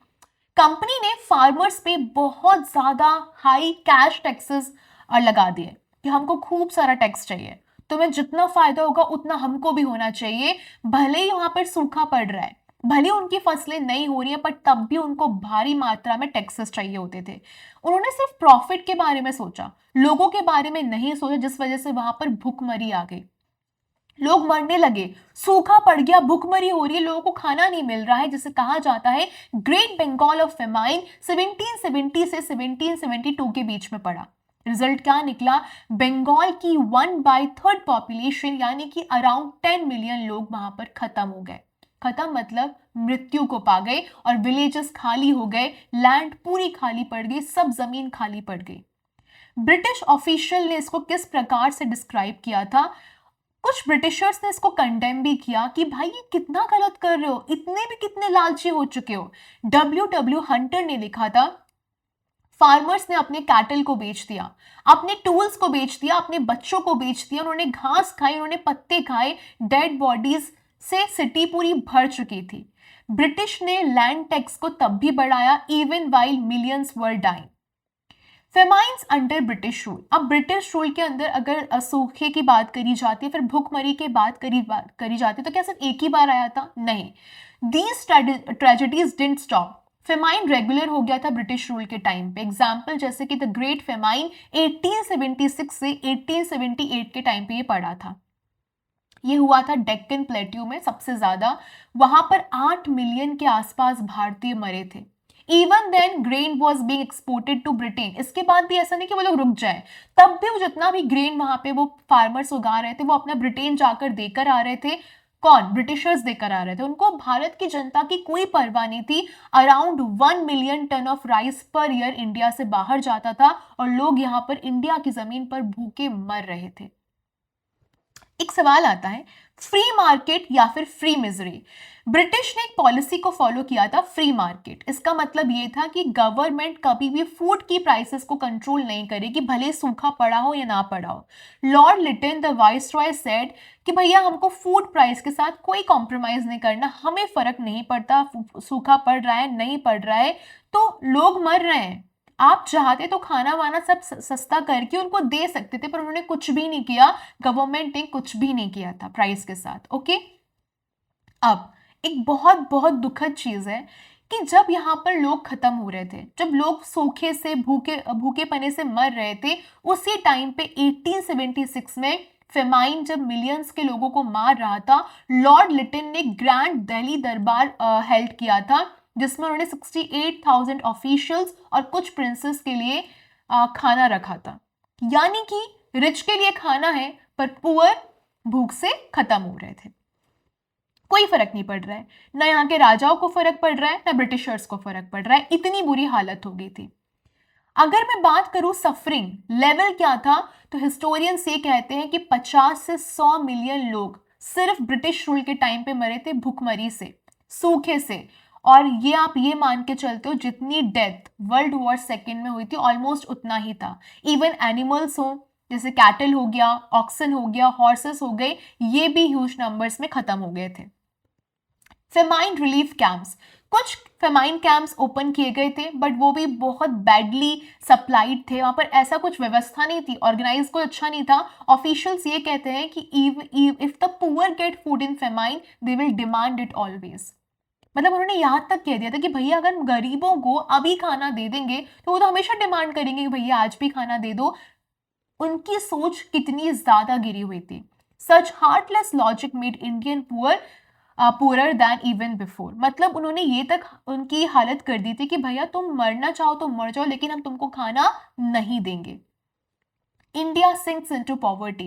कंपनी ने फार्मर्स पे बहुत ज्यादा हाई कैश टैक्सेस लगा दिए कि हमको खूब सारा टैक्स चाहिए, तुम्हें जितना फायदा होगा उतना हमको भी होना चाहिए। भले ही वहां पर सूखा पड़ रहा है, भले उनकी फसलें नहीं हो रही है, पर तब भी उनको भारी मात्रा में टैक्सेस चाहिए होते थे। उन्होंने सिर्फ प्रॉफिट के बारे में सोचा, लोगों के बारे में नहीं सोचा, जिस वजह से वहां पर भूखमरी आ गई, लोग मरने लगे, सूखा पड़ गया, भूखमरी हो रही है, लोगों को खाना नहीं मिल रहा है, जिसे कहा जाता है ग्रेट बंगाल ऑफ फेमाइन। 1770 से 1772 के बीच में पड़ा। रिजल्ट क्या निकला, बंगाल की 1/3 पॉपुलेशन यानी कि अराउंड 10 मिलियन लोग वहां पर खत्म हो गए। खत्म मतलब मृत्यु को पा गए, और विलेजेस खाली हो गए, लैंड पूरी खाली पड़ गई, सब जमीन खाली पड़ गई। ब्रिटिश ऑफिशियल ने इसको किस प्रकार से डिस्क्राइब किया था, कुछ ब्रिटिशर्स ने इसको कंडेम भी किया कि भाई ये कितना गलत कर रहे हो, इतने भी कितने लालची हो चुके हो। W हंटर ने लिखा था, फार्मर्स ने अपने कैटल को बेच दिया, अपने टूल्स को बेच दिया, अपने बच्चों को बेच दिया, उन्होंने घास खाई, उन्होंने पत्ते खाए, डेड बॉडीज से सिटी पूरी भर चुकी थी। ब्रिटिश ने लैंड टैक्स को तब भी बढ़ाया, even while millions were dying. Famines under British rule, अब ब्रिटिश रूल के अंदर अगर सूखे की बात करी जाती है, फिर भूखमरी की बात करी जाती है, तो क्या सिर्फ एक ही बार आया था, नहीं। These tragedies didn't stop, famine regular हो गया था ब्रिटिश रूल के टाइम पे। एग्जाम्पल जैसे कि द ग्रेट फेमाइन 1876 से 1878 के टाइम पे ये पड़ा था। ये हुआ था डेक्कन प्लेट्यू में सबसे ज्यादा, वहां पर 8 मिलियन के आसपास भारतीय मरे थे। Even then grain was being exported to Britain, इसके बाद भी ऐसा नहीं कि वो लोग रुक जाए, तब भी वो जितना भी ग्रेन वहां पे वो फार्मर्स उगा रहे थे वो अपना ब्रिटेन जाकर देकर आ रहे थे। कौन? ब्रिटिशर्स देकर आ रहे थे। उनको भारत की जनता की कोई परवाह नहीं थी। Around 1 million ton of rice per year India से बाहर जाता था और लोग यहाँ पर इंडिया की जमीन पर भूखे मर रहे थे। एक सवाल आता है, फ्री मार्केट या फिर फ्री मिजरी? ब्रिटिश ने एक पॉलिसी को फॉलो किया था, फ्री मार्केट। इसका मतलब ये था कि गवर्नमेंट कभी भी फूड की प्राइसेस को कंट्रोल नहीं करेगी, भले सूखा पड़ा हो या ना पड़ा हो। Lord Lytton the viceroy said कि भैया हमको फूड प्राइस के साथ कोई कॉम्प्रोमाइज नहीं करना, हमें फर्क नहीं पड़ता सूखा पड़ रहा है नहीं पड़ रहा है, तो लोग मर रहे हैं, आप चाहते तो खाना वाना सब सस्ता करके उनको दे सकते थे, पर उन्होंने कुछ भी नहीं किया। गवर्नमेंट ने कुछ भी नहीं किया था प्राइस के साथ। ओके, अब एक बहुत बहुत दुखद चीज है कि जब यहाँ पर लोग खत्म हो रहे थे, जब लोग सूखे से भूखेपने से मर रहे थे, उसी टाइम पे 1876 में फेमाइन जब मिलियंस के लोगों को मार रहा था, लॉर्ड लिटन ने ग्रैंड दिल्ली दरबार हेल्ड किया था, जिसमें उन्होंने 68,000 ऑफिशियल्स और कुछ प्रिंसेस के लिए खाना रखा था। यानी कि रिच के लिए खाना है, पर पुअर भूख से खत्म हो रहे थे। कोई फर्क नहीं पड़ रहा है, ना यहाँ के राजाओं को फर्क पड़ रहा है, ना ब्रिटिशर्स को फर्क पड़ रहा है। इतनी बुरी हालत हो गई थी। अगर मैं बात करूं सफरिंग लेवल क्या था, तो हिस्टोरियंस ये कहते हैं कि 50 से 100 मिलियन लोग सिर्फ ब्रिटिश रूल के टाइम पे मरे थे, भूखमरी से, सूखे से। और ये आप ये मान के चलते हो जितनी डेथ वर्ल्ड वॉर सेकेंड में हुई थी, ऑलमोस्ट उतना ही था। इवन एनिमल्स हो, जैसे कैटल हो गया, ऑक्सन हो गया, हॉर्सेस हो गए, ये भी ह्यूज नंबर्स में खत्म हो गए थे। फेमाइन रिलीफ कैंप्स, कुछ फेमाइन कैंप्स ओपन किए गए थे, बट वो भी बहुत बैडली सप्लाइड थे। वहां पर ऐसा कुछ व्यवस्था नहीं थी, ऑर्गेनाइज कोई अच्छा नहीं था। ऑफिशियल्स ये कहते हैं कि if the poor get food in famine they will demand it always. मतलब उन्होंने यहां तक कह दिया था कि भैया अगर गरीबों को अभी खाना दे देंगे तो वो तो हमेशा डिमांड करेंगे कि भैया आज भी खाना दे दो। उनकी सोच कितनी ज्यादा गिरी हुई थी। Such heartless logic made Indian poorer than even before. मतलब उन्होंने ये तक उनकी हालत कर दी थी कि भैया तुम मरना चाहो तो मर जाओ, लेकिन हम तुमको खाना नहीं देंगे। India sinks into poverty.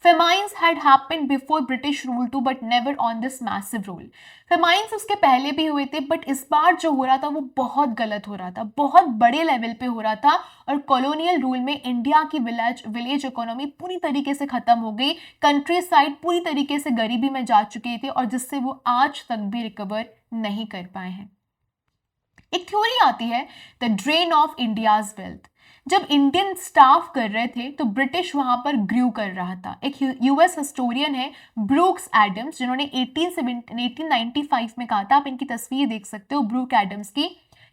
Famines had happened before British rule too, but never on this massive rule. Famines उसके पहले भी हुए थे, बट इस बार जो हो रहा था वो बहुत गलत हो रहा था, बहुत बड़े लेवल पे हो रहा था। और कॉलोनियल रूल में इंडिया की विलेज इकोनॉमी पूरी तरीके से खत्म हो गई, कंट्री साइड पूरी तरीके से गरीबी में जा चुके थे, और जिससे वो आज तक भी रिकवर नहीं कर पाए हैं। एक थ्योरी आती है, the drain of India's wealth. जब इंडियन स्टाफ कर रहे थे तो ब्रिटिश वहां पर ग्रू कर रहा था। एक यूएस हिस्टोरियन है ब्रूक्स एडम्स, जिन्होंने 1895 में कहा था, आप इनकी तस्वीर देख सकते हो ब्रूक एडम्स की,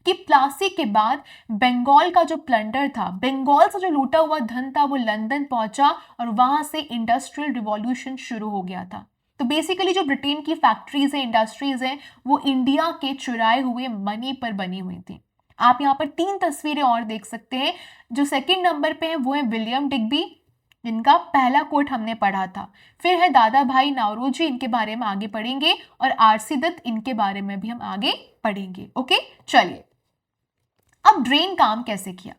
कि प्लासी के बाद बंगाल का जो प्लंडर था, बंगाल से जो लूटा हुआ धन था, वो लंदन पहुंचा और वहां से इंडस्ट्रियल रिवॉल्यूशन शुरू हो गया था। तो बेसिकली जो ब्रिटेन की फैक्ट्रीज हैं, इंडस्ट्रीज हैं, वो इंडिया के चुराए हुए मनी पर बनी हुई थी। आप यहाँ पर 3 तस्वीरें और देख सकते हैं। जो सेकंड नंबर पे है वो है विलियम डिग्बी, जिनका पहला कोट हमने पढ़ा था। फिर है दादा भाई नावरोजी, इनके बारे में आगे पढ़ेंगे, और आरसी दत्त, इनके बारे में भी हम आगे पढ़ेंगे। ओके, चलिए अब ड्रेन काम कैसे किया।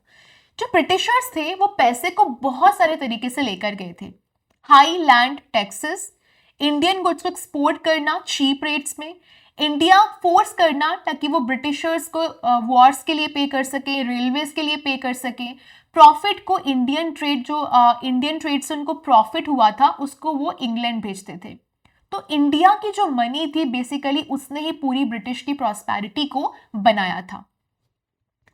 जो ब्रिटिशर्स थे वो पैसे को बहुत सारे तरीके से लेकर गए थे। High land taxes, Indian goods को एक्सपोर्ट करना चीप रेट्स में, इंडिया फोर्स करना ताकि वो ब्रिटिशर्स को वॉर्स के लिए पे कर सके, रेलवेज के लिए पे कर सके, प्रॉफिट को इंडियन ट्रेड से उनको प्रॉफिट हुआ था उसको वो इंग्लैंड भेजते थे। तो इंडिया की जो मनी थी बेसिकली उसने ही पूरी ब्रिटिश की प्रॉस्पेरिटी को बनाया था।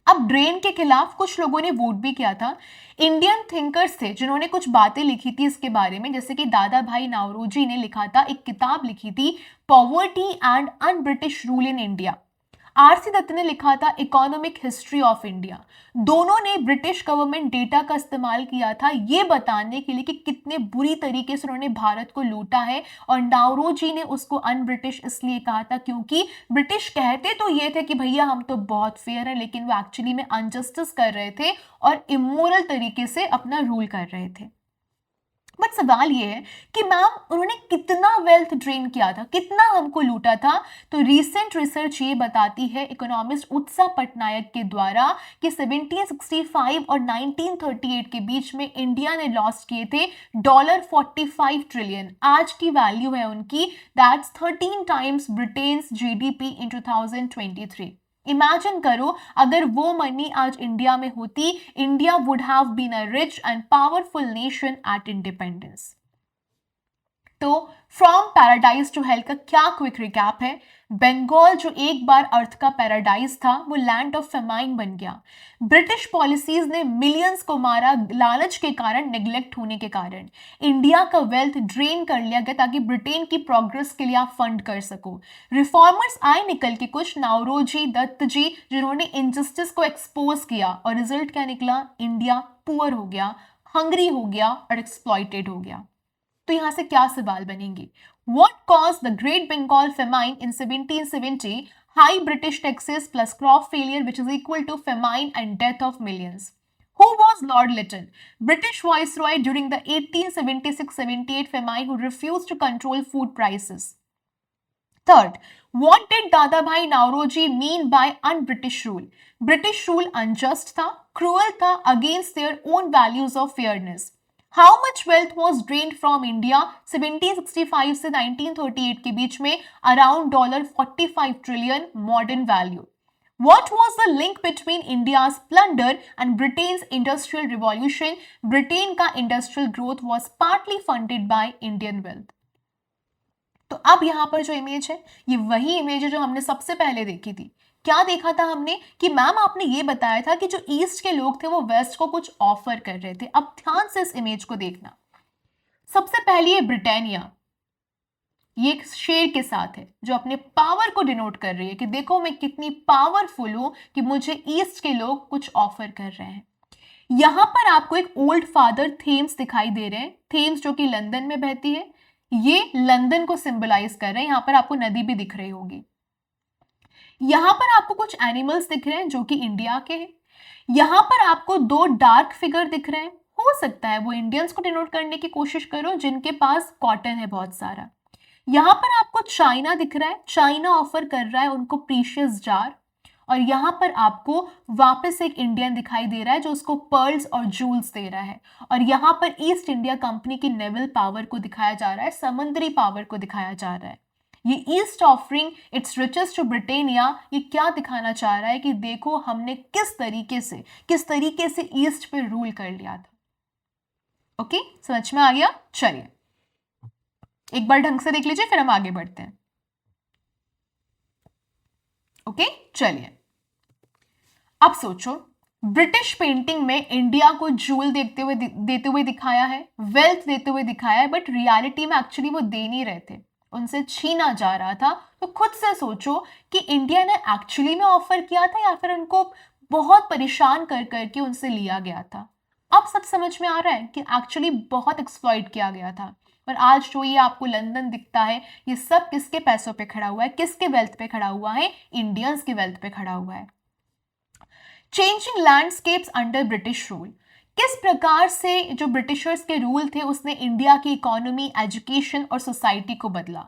अब ड्रेन के खिलाफ कुछ लोगों ने वोट भी किया था। इंडियन थिंकर्स थे जिन्होंने कुछ बातें लिखी थी इसके बारे में, जैसे कि दादा भाई नावरोजी ने लिखा था, एक किताब लिखी थी, poverty and un British rule in India. RC Dutt ने लिखा था इकोनॉमिक हिस्ट्री ऑफ इंडिया। दोनों ने ब्रिटिश गवर्नमेंट डेटा का इस्तेमाल किया था ये बताने के लिए कि कितने बुरी तरीके से उन्होंने भारत को लूटा है, और नावरोजी ने उसको अन ब्रिटिश इसलिए कहा था क्योंकि ब्रिटिश कहते तो ये थे कि भैया हम तो बहुत फेयर है, लेकिन वो एक्चुअली में अनजस्टिस कर रहे थे और इमोरल तरीके से अपना रूल कर रहे थे। बट सवाल ये है कि मैम उन्होंने कितना वेल्थ ड्रेन किया था, कितना हमको लूटा था। तो रीसेंट रिसर्च ये बताती है इकोनॉमिस्ट उत्साह पटनायक के द्वारा कि 1765 और 1938 के बीच में इंडिया ने लॉस किए थे $45 ट्रिलियन। आज की वैल्यू है उनकी that's 13 times Britain's GDP in 2023। Imagine करो अगर वो मनी आज इंडिया में होती, India would have been a rich and powerful nation at independence. तो फ्रॉम पैराडाइज टू हेल का क्या क्विक रिकैप है। बंगाल जो एक बार अर्थ का पैराडाइज था वो लैंड ऑफ फेमाइन बन गया। ब्रिटिश पॉलिसीज ने मिलियंस को मारा लालच के कारण, नेग्लेक्ट होने के कारण। इंडिया का वेल्थ ड्रेन कर लिया गया ताकि ब्रिटेन की प्रोग्रेस के लिए आप फंड कर सको। रिफॉर्मर्स आए निकल के कुछ, नाउरोजी, दत्त जी, जिन्होंने इनजस्टिस को एक्सपोज किया और रिजल्ट क्या निकला, इंडिया पुअर हो गया, हंग्री हो गया और एक्सप्लॉइटेड हो गया। तो यहां से क्या सवाल बनेंगे, What caused the Great Bengal famine in 1770? High British taxes plus crop failure, which is equal to famine and death of millions. Who was Lord Lytton? British Viceroy during the 1876-78 famine who refused to control food prices. Third, what did Dadabhai Nauroji mean by un-British rule? British rule unjust था, cruel था, against their own values of fairness. How much wealth was drained from India 1765 से 1938 के बीच में? Around $45 trillion modern value. What was the link between India's plunder and Britain's industrial revolution? Britain का industrial growth was partly funded by Indian wealth. तो अब यहां पर जो image है ये वही इमेज है जो हमने सबसे पहले देखी थी। क्या देखा था हमने कि मैम आपने ये बताया था कि जो ईस्ट के लोग थे वो वेस्ट को कुछ ऑफर कर रहे थे। अब ध्यान से इस इमेज को देखना। सबसे पहले ये ब्रिटानिया, ये एक शेर के साथ है जो अपने पावर को डिनोट कर रही है कि देखो मैं कितनी पावरफुल हूं कि मुझे ईस्ट के लोग कुछ ऑफर कर रहे हैं। यहां पर आपको एक ओल्ड फादर थेम्स दिखाई दे रहे हैं, थेम्स जो कि लंदन में बहती है। ये लंदन को सिंबलाइज कर रहे हैं। यहां पर आपको नदी भी दिख रही होगी। यहां पर आपको कुछ एनिमल्स दिख रहे हैं जो कि इंडिया के हैं। यहां पर आपको दो डार्क फिगर दिख रहे हैं, हो सकता है वो इंडियंस को डिनोट करने की कोशिश करो जिनके पास कॉटन है बहुत सारा। यहां पर आपको चाइना दिख रहा है, चाइना ऑफर कर रहा है उनको प्रीशियस जार। और यहां पर आपको वापस एक इंडियन दिखाई दे रहा है जो उसको पर्ल्स और जूल्स दे रहा है। और यहां पर ईस्ट इंडिया कंपनी की नेवल पावर को दिखाया जा रहा है, समुद्री पावर को दिखाया जा रहा है। ये east offering its riches to Britannia, ये क्या दिखाना चाह रहा है कि देखो हमने किस तरीके से ईस्ट पे रूल कर लिया था। ओके, समझ में आ गया? चलिए एक बार ढंग से देख लीजिए फिर हम आगे बढ़ते हैं। ओके चलिए, अब सोचो ब्रिटिश पेंटिंग में इंडिया को जूल देते हुए दिखाया है, वेल्थ देते हुए दिखाया है, बट रियलिटी में एक्चुअली वो दे नहीं रहे थे, उनसे छीना जा रहा था। तो खुद से सोचो कि इंडिया ने एक्चुअली में ऑफर किया था या फिर उनको बहुत परेशान कर करके उनसे लिया गया था। अब सब समझ में आ रहा है कि एक्चुअली बहुत एक्सप्लॉइट किया गया था। पर आज जो ये आपको लंदन दिखता है ये सब किसके पैसों पे खड़ा हुआ है, किसके वेल्थ पे खड़ा हुआ है? इंडियंस के वेल्थ पे खड़ा हुआ है। Changing landscapes under British rule, किस प्रकार से जो ब्रिटिशर्स के रूल थे उसने इंडिया की इकोनॉमी, एजुकेशन और सोसाइटी को बदला।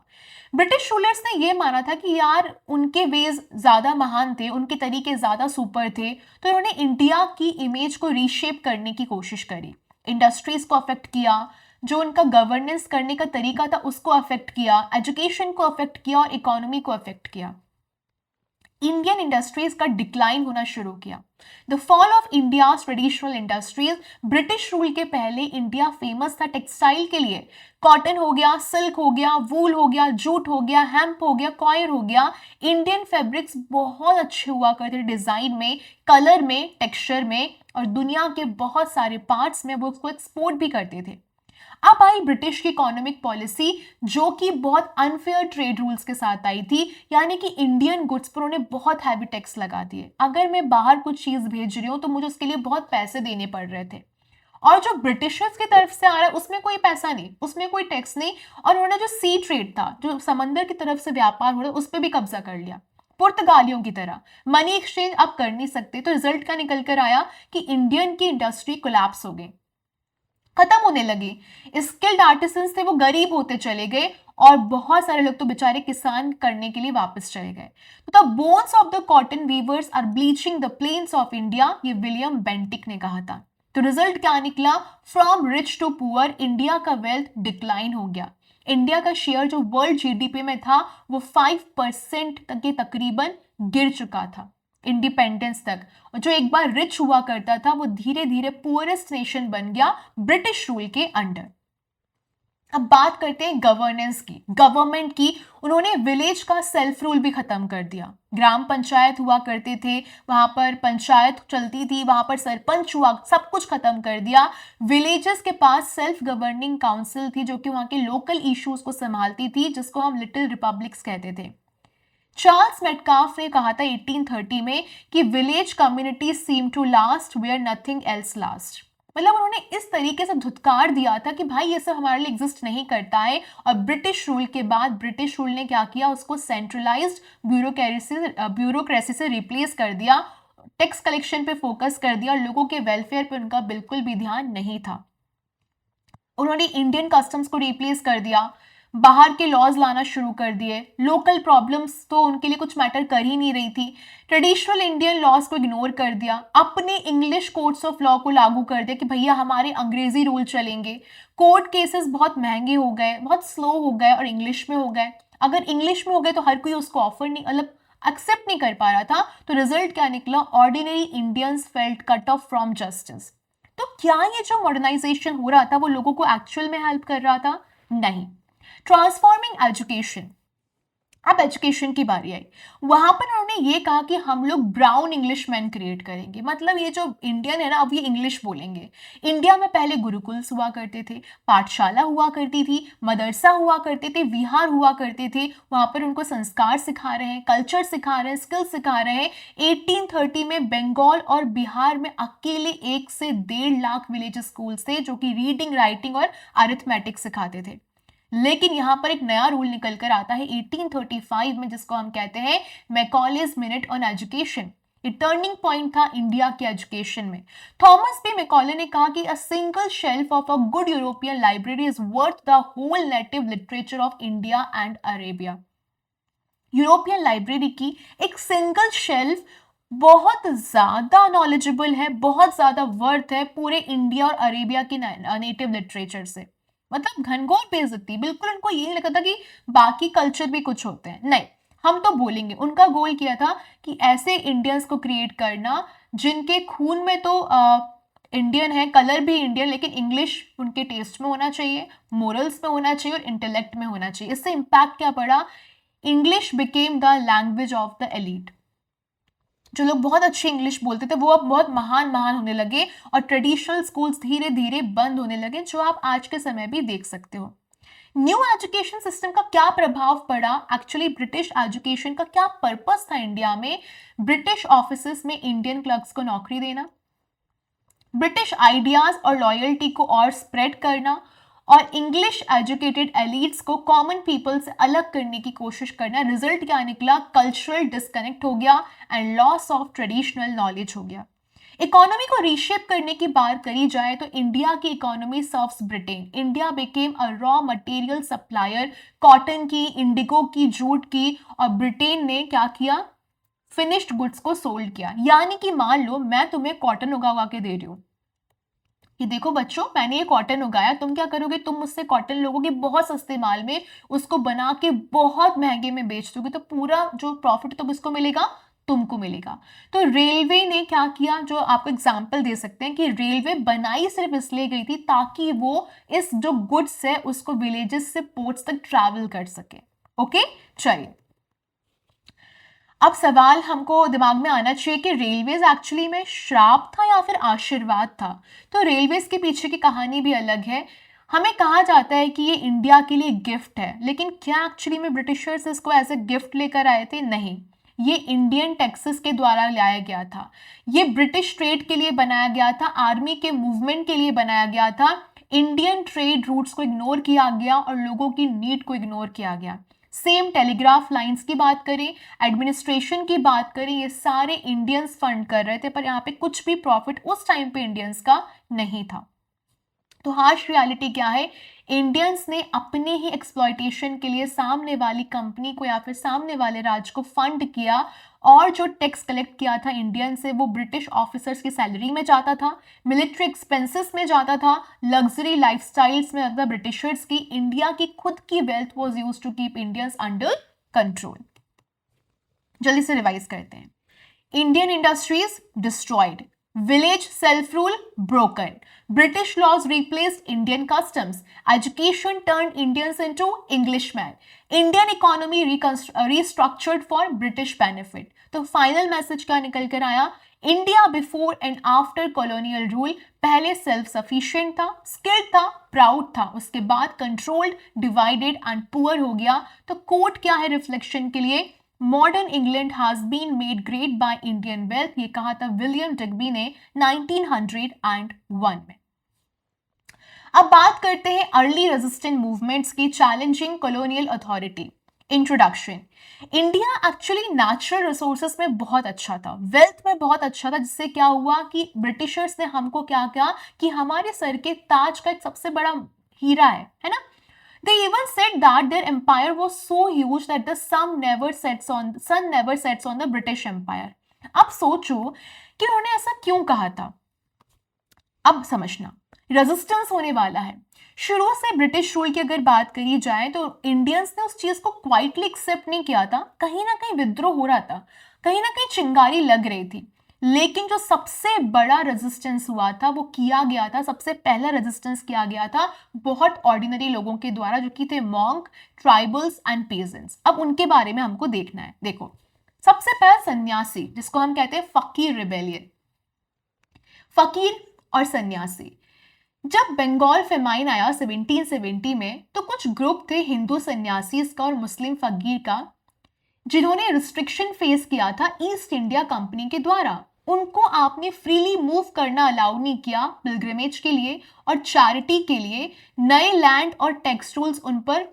ब्रिटिश रूलर्स ने यह माना था कि यार उनके वेज ज्यादा महान थे, उनके तरीके ज्यादा सुपर थे, तो उन्होंने इंडिया की इमेज को रीशेप करने की कोशिश करी। इंडस्ट्रीज को अफेक्ट किया, जो उनका गवर्नेंस करने का तरीका था उसको अफेक्ट किया, एजुकेशन को अफेक्ट किया और इकोनॉमी को अफेक्ट किया। इंडियन इंडस्ट्रीज का डिक्लाइन होना शुरू किया। The fall of India traditional industries, British rule के पहले इंडिया फेमस था टेक्सटाइल के लिए। कॉटन हो गया, सिल्क हो गया, वूल हो गया, जूट हो गया, हेम्प हो गया, कॉयर हो गया। इंडियन फैब्रिक्स बहुत अच्छे हुआ करते डिजाइन में, कलर में, टेक्सचर में, और दुनिया के बहुत सारे पार्ट्स में वो उसको एक्सपोर्ट भी करते थे। अब आई ब्रिटिश की इकोनॉमिक पॉलिसी जो कि बहुत अनफेयर ट्रेड रूल्स के साथ आई थी, यानी कि इंडियन गुड्स पर उन्होंने बहुत हैवी टैक्स लगा दिए। अगर मैं बाहर कुछ चीज भेज रही हूँ तो मुझे उसके लिए बहुत पैसे देने पड़ रहे थे। और जो ब्रिटिशर्स की तरफ से आ रहा है उसमें कोई पैसा नहीं, उसमें कोई टैक्स नहीं। और उन्होंने जो सी ट्रेड था, जो समंदर की तरफ से व्यापार हो रहा है, उस पर भी कब्जा कर लिया पुर्तगालियों की तरह। मनी एक्सचेंज अब कर नहीं सकते। तो रिजल्ट क्या निकल कर आया कि इंडियन की इंडस्ट्री कोलैप्स हो गई। खत्म होने लगे। स्किल्ड आर्टिसंस थे वो गरीब होते चले गए और बहुत सारे लोग तो बेचारे किसान करने के लिए वापस चले गए। तो the bones of the cotton weavers are bleaching the plains of India, ये विलियम बेंटिक ने कहा था। तो रिजल्ट क्या निकला? From rich to poor India का वेल्थ डिक्लाइन हो गया। इंडिया का शेयर जो वर्ल्ड जीडीपी में था वो 5% तक के तकरीबन गिर चुका था इंडिपेंडेंस तक। और जो एक बार रिच हुआ करता था वो धीरे धीरे पुअरेस्ट नेशन बन गया ब्रिटिश रूल के अंडर। अब बात करते हैं गवर्नेंस की, गवर्नमेंट की। उन्होंने विलेज का सेल्फ रूल भी खत्म कर दिया। ग्राम पंचायत हुआ करते थे, वहां पर पंचायत चलती थी, वहां पर सरपंच हुआ, सब कुछ खत्म कर दिया। विलेजेस के पास सेल्फ गवर्निंग काउंसिल थी जो कि वहां के लोकल इश्यूज को संभालती थी, जिसको हम लिटिल रिपब्लिक्स कहते थे। चार्ल्स मेटकाफ ने कहा था 1830 में कि village community seem to last where nothing else last. मतलब उन्होंने इस तरीके से धुतकार दिया था कि भाई ये सब हमारे लिए एग्जिस्ट नहीं करता है। और ब्रिटिश रूल के बाद ब्रिटिश रूल ने क्या किया, उसको सेंट्रलाइज्ड ब्यूरोक्रेसी से रिप्लेस कर दिया, टैक्स कलेक्शन पे फोकस कर दिया, लोगों के वेलफेयर पे उनका बिल्कुल भी ध्यान नहीं था। उन्होंने इंडियन कस्टम्स को रिप्लेस कर दिया, बाहर के लॉज लाना शुरू कर दिए, लोकल प्रॉब्लम्स तो उनके लिए कुछ मैटर कर ही नहीं रही थी, ट्रेडिशनल इंडियन लॉज को इग्नोर कर दिया, अपने इंग्लिश कोर्ट्स ऑफ लॉ को लागू कर दिया कि भैया हमारे अंग्रेजी रूल चलेंगे। कोर्ट केसेस बहुत महंगे हो गए, बहुत स्लो हो गए और इंग्लिश में हो गए। अगर इंग्लिश में हो गए तो हर कोई उसको ऑफर नहीं, मतलब एक्सेप्ट नहीं कर पा रहा था। तो रिजल्ट क्या निकला? Ordinary Indians felt cut off from justice. तो क्या ये जो मॉडर्नाइजेशन हो रहा था वो लोगों को एक्चुअल में हेल्प कर रहा था? नहीं। ट्रांसफॉर्मिंग एजुकेशन, अब एजुकेशन की बारी आई। वहां पर उन्होंने ये कहा कि हम लोग ब्राउन इंग्लिश मैन क्रिएट करेंगे, मतलब ये जो इंडियन है ना अब ये इंग्लिश बोलेंगे। इंडिया में पहले गुरुकुल्स हुआ करते थे, पाठशाला हुआ करती थी, मदरसा हुआ करते थे, विहार हुआ करते थे। वहां पर उनको संस्कार सिखा रहे हैं, कल्चर सिखा रहे हैं, स्किल सिखा रहे हैं। 1830 में बंगाल और बिहार में अकेले 1 से 1.5 लाख विलेज स्कूल थे जो कि रीडिंग, राइटिंग और अरिथमेटिक सिखाते थे। लेकिन यहां पर एक नया रूल निकल कर आता है 1835 में, जिसको हम कहते हैं मैकॉलेज मिनट ऑन एजुकेशन। ये टर्निंग पॉइंट था इंडिया के एजुकेशन में। थॉमस बी मैकॉले ने कहा कि a single shelf of a good European library is worth the whole native literature of India and Arabia. European library की एक single shelf बहुत ज्यादा नॉलेजेबल है, बहुत ज्यादा वर्थ है पूरे इंडिया और अरेबिया के नेटिव लिटरेचर से। मतलब घनघोर बेइज्जती, बिल्कुल उनको ये नहीं लगता था कि बाकी कल्चर भी कुछ होते हैं। नहीं, हम तो बोलेंगे। उनका गोल किया था कि ऐसे इंडियंस को क्रिएट करना जिनके खून में तो इंडियन है, कलर भी इंडियन, लेकिन इंग्लिश उनके टेस्ट में होना चाहिए, मोरल्स में होना चाहिए और इंटेलेक्ट में होना चाहिए। इससे इम्पैक्ट क्या पड़ा? English became the language of the elite. जो लोग बहुत अच्छी इंग्लिश बोलते थे वो अब बहुत महान महान होने लगे और ट्रेडिशनल स्कूल्स धीरे धीरे बंद होने लगे, जो आप आज के समय भी देख सकते हो। न्यू एजुकेशन सिस्टम का क्या प्रभाव पड़ा? एक्चुअली ब्रिटिश एजुकेशन का क्या पर्पस था इंडिया में? ब्रिटिश ऑफिसेस में इंडियन क्लर्क्स को नौकरी देना, ब्रिटिश आइडियाज और लॉयल्टी को और स्प्रेड करना, और इंग्लिश एजुकेटेड एलिट्स को कॉमन पीपल से अलग करने की कोशिश करना। रिजल्ट क्या निकला? कल्चरल डिस्कनेक्ट हो गया and loss of traditional knowledge हो गया। इकोनॉमी को रीशेप करने की बात करी जाए तो इंडिया की economy serves Britain. India became a raw material supplier, cotton की, इंडिगो की, जूट की, और ब्रिटेन ने क्या किया? फिनिश्ड गुड्स को सोल्ड किया। यानी कि मान लो मैं तुम्हें कॉटन उगा के दे रही हूँ कि देखो बच्चों मैंने ये कॉटन उगाया, तुम क्या करोगे? तुम मुझसे कॉटन लोगोगे बहुत सस्ते माल में, उसको बना के बहुत महंगे में बेच दोगे, तो पूरा जो प्रॉफिट तो किसको मिलेगा? तुमको मिलेगा। तो रेलवे ने क्या किया, जो आपको एग्जांपल दे सकते हैं कि रेलवे बनाई सिर्फ इसलिए गई थी ताकि वो इस जो गुड्स है उसको विलेजेस से पोर्ट्स तक ट्रैवल कर सके। ओके, चलिए अब सवाल हमको दिमाग में आना चाहिए कि रेलवेज एक्चुअली में श्राप था या फिर आशीर्वाद था। तो रेलवेज के पीछे की कहानी भी अलग है। हमें कहा जाता है कि ये इंडिया के लिए गिफ्ट है, लेकिन क्या एक्चुअली में ब्रिटिशर्स इसको एज ए गिफ्ट लेकर आए थे? नहीं, ये इंडियन टैक्सेस के द्वारा लाया गया था। ये ब्रिटिश ट्रेड के लिए बनाया गया था, आर्मी के मूवमेंट के लिए बनाया गया था। इंडियन ट्रेड रूट्स को इग्नोर किया गया और लोगों की नीड को इग्नोर किया गया। सेम टेलीग्राफ लाइंस की बात करें, एडमिनिस्ट्रेशन की बात करें, ये सारे इंडियंस फंड कर रहे थे, पर यहाँ पे कुछ भी प्रॉफिट उस टाइम पे इंडियंस का नहीं था। तो हार्श रियलिटी क्या है, इंडियंस ने अपने ही एक्सप्लॉयटेशन के लिए सामने वाली कंपनी को या फिर सामने वाले राज्य को फंड किया, और जो टैक्स कलेक्ट किया था इंडियन से वो ब्रिटिश ऑफिसर्स की सैलरी में जाता था, मिलिट्री एक्सपेंसेस में जाता था, लग्जरी लाइफस्टाइल्स में मतलब ब्रिटिशर्स की, इंडिया की खुद की wealth was used to keep Indians under control. जल्दी से रिवाइज करते हैं। Indian industries destroyed, village self-rule broken, British laws replaced Indian customs, education turned Indians into Englishmen, Indian economy restructured for British benefit। तो final message क्या निकल कर आया, India before and after colonial rule पहले self sufficient था, skilled था, proud था, उसके बाद कंट्रोल्ड, डिवाइडेड एंड पुअर हो गया। तो कोट क्या है रिफ्लेक्शन के लिए, modern England has been made great by Indian wealth, ये कहा था विलियम डिग्बी ने 1901 में। अब बात करते हैं अर्ली रेजिस्टेंट मूवमेंट्स की, challenging colonial authority. Introduction, India actually natural resources में बहुत अच्छा था, वेल्थ में बहुत अच्छा था, जिससे क्या हुआ कि ब्रिटिशर्स ने हमको क्या किया कि हमारे सर के ताज का एक सबसे बड़ा हीरा है ना। They even said that their empire was so huge that the sun never sets on the British Empire। अब सोचो कि उन्होंने ऐसा क्यों कहा था। अब समझना, रेजिस्टेंस होने वाला है। शुरू से ब्रिटिश रूल की अगर बात करी जाए तो इंडियंस ने उस चीज को क्वाइटली एक्सेप्ट नहीं किया था, कहीं ना कहीं विद्रोह हो रहा था, कहीं ना कहीं चिंगारी लग रही थी। लेकिन जो सबसे बड़ा रेजिस्टेंस हुआ था वो किया गया था, सबसे पहला रेजिस्टेंस किया गया था बहुत ऑर्डिनरी लोगों के द्वारा, जो कि थे मॉन्क, ट्राइबल्स एंड पेजेंट्स। अब उनके बारे में हमको देखना है। देखो, सबसे पहला सन्यासी, जिसको हम कहते हैं फकीर रिबेलियन। फकीर और सन्यासी, जब बंगाल फेमाइन आया 1770 में, तो कुछ ग्रुप थे हिंदू सन्यासी का और मुस्लिम फकीर का, जिन्होंने रिस्ट्रिक्शन फेस किया था ईस्ट इंडिया कंपनी के द्वारा। उनको आपने फ्रीली मूव करना अलाउ नहीं किया पिलग्रिमेज के लिए और चैरिटी के लिए, नए लैंड और टैक्स रूल्स उन पर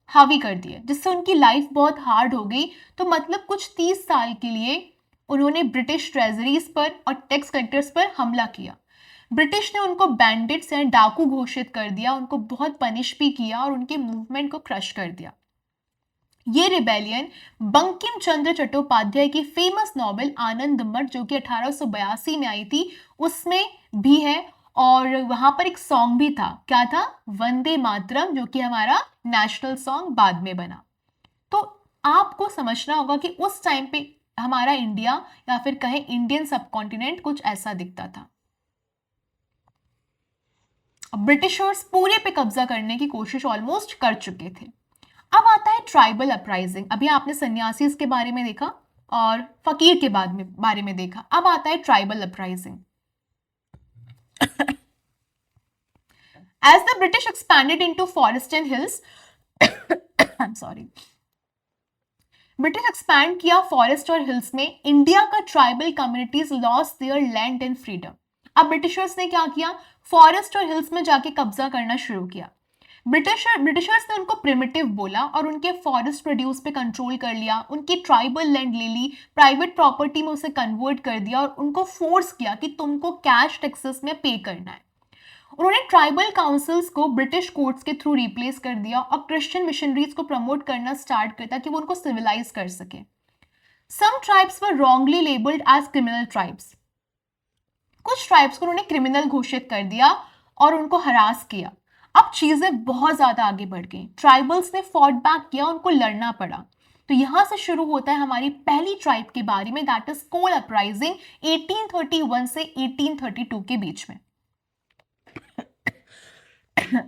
हावी कर दिए, जिससे उनकी लाइफ बहुत हार्ड हो गई। तो मतलब कुछ 30 साल के लिए उन्होंने ब्रिटिश ट्रेजरीज पर और टैक्स कलेक्टर्स पर हमला किया। ब्रिटिश ने उनको बैंडिट्स या डाकू घोषित कर दिया, उनको बहुत पनिश भी किया और उनके मूवमेंट को क्रश कर दिया। ये रिबेलियन बंकिम चंद्र चट्टोपाध्याय की फेमस नॉवेल आनंद मठ, जो कि 1882 में आई थी, उसमें भी है। और वहां पर एक सॉन्ग भी था, क्या था, वंदे मातरम, जो कि हमारा नेशनल सॉन्ग बाद में बना। तो आपको समझना होगा कि उस टाइम पे हमारा इंडिया या फिर कहें इंडियन सबकॉन्टिनेंट कुछ ऐसा दिखता था। ब्रिटिशर्स पूरे पे कब्जा करने की कोशिश ऑलमोस्ट कर चुके थे। अब आता है ट्राइबल अपराइजिंग। अभी आपने सन्यासी के बारे में देखा और फकीर के बारे में देखा, अब आता है tribal uprising. As the British expanded into forest and hills, I'm sorry, British expand किया फॉरेस्ट और हिल्स में, इंडिया का tribal communities lost their land and freedom. अब ब्रिटिशर्स ने क्या किया, फॉरेस्ट और हिल्स में जाके कब्जा करना शुरू किया। ब्रिटिशर्स ने उनको प्रिमिटिव बोला और उनके फॉरेस्ट प्रोड्यूस पे कंट्रोल कर लिया, उनकी ट्राइबल लैंड ले ली, प्राइवेट प्रॉपर्टी में उसे कन्वर्ट कर दिया और उनको फोर्स किया कि तुमको कैश टैक्सेस में पे करना है। उन्होंने ट्राइबल काउंसिल्स को ब्रिटिश कोर्ट्स के थ्रू रिप्लेस कर दिया और क्रिश्चियन मिशनरीज को प्रमोट करना स्टार्ट करता कि वो उनको सिविलाइज कर सके। Some tribes were wrongly labelled as criminal tribes. कुछ ट्राइब्स को उन्होंने क्रिमिनल घोषित कर दिया और उनको हरास किया। अब चीजें बहुत ज्यादा आगे बढ़ गई, ट्राइबल्स ने फॉट बैक किया, उनको लड़ना पड़ा। तो यहां से शुरू होता है हमारी पहली ट्राइब के बारे में, दैट इज कोल अपराइजिंग 1831 से 1832 के बीच में।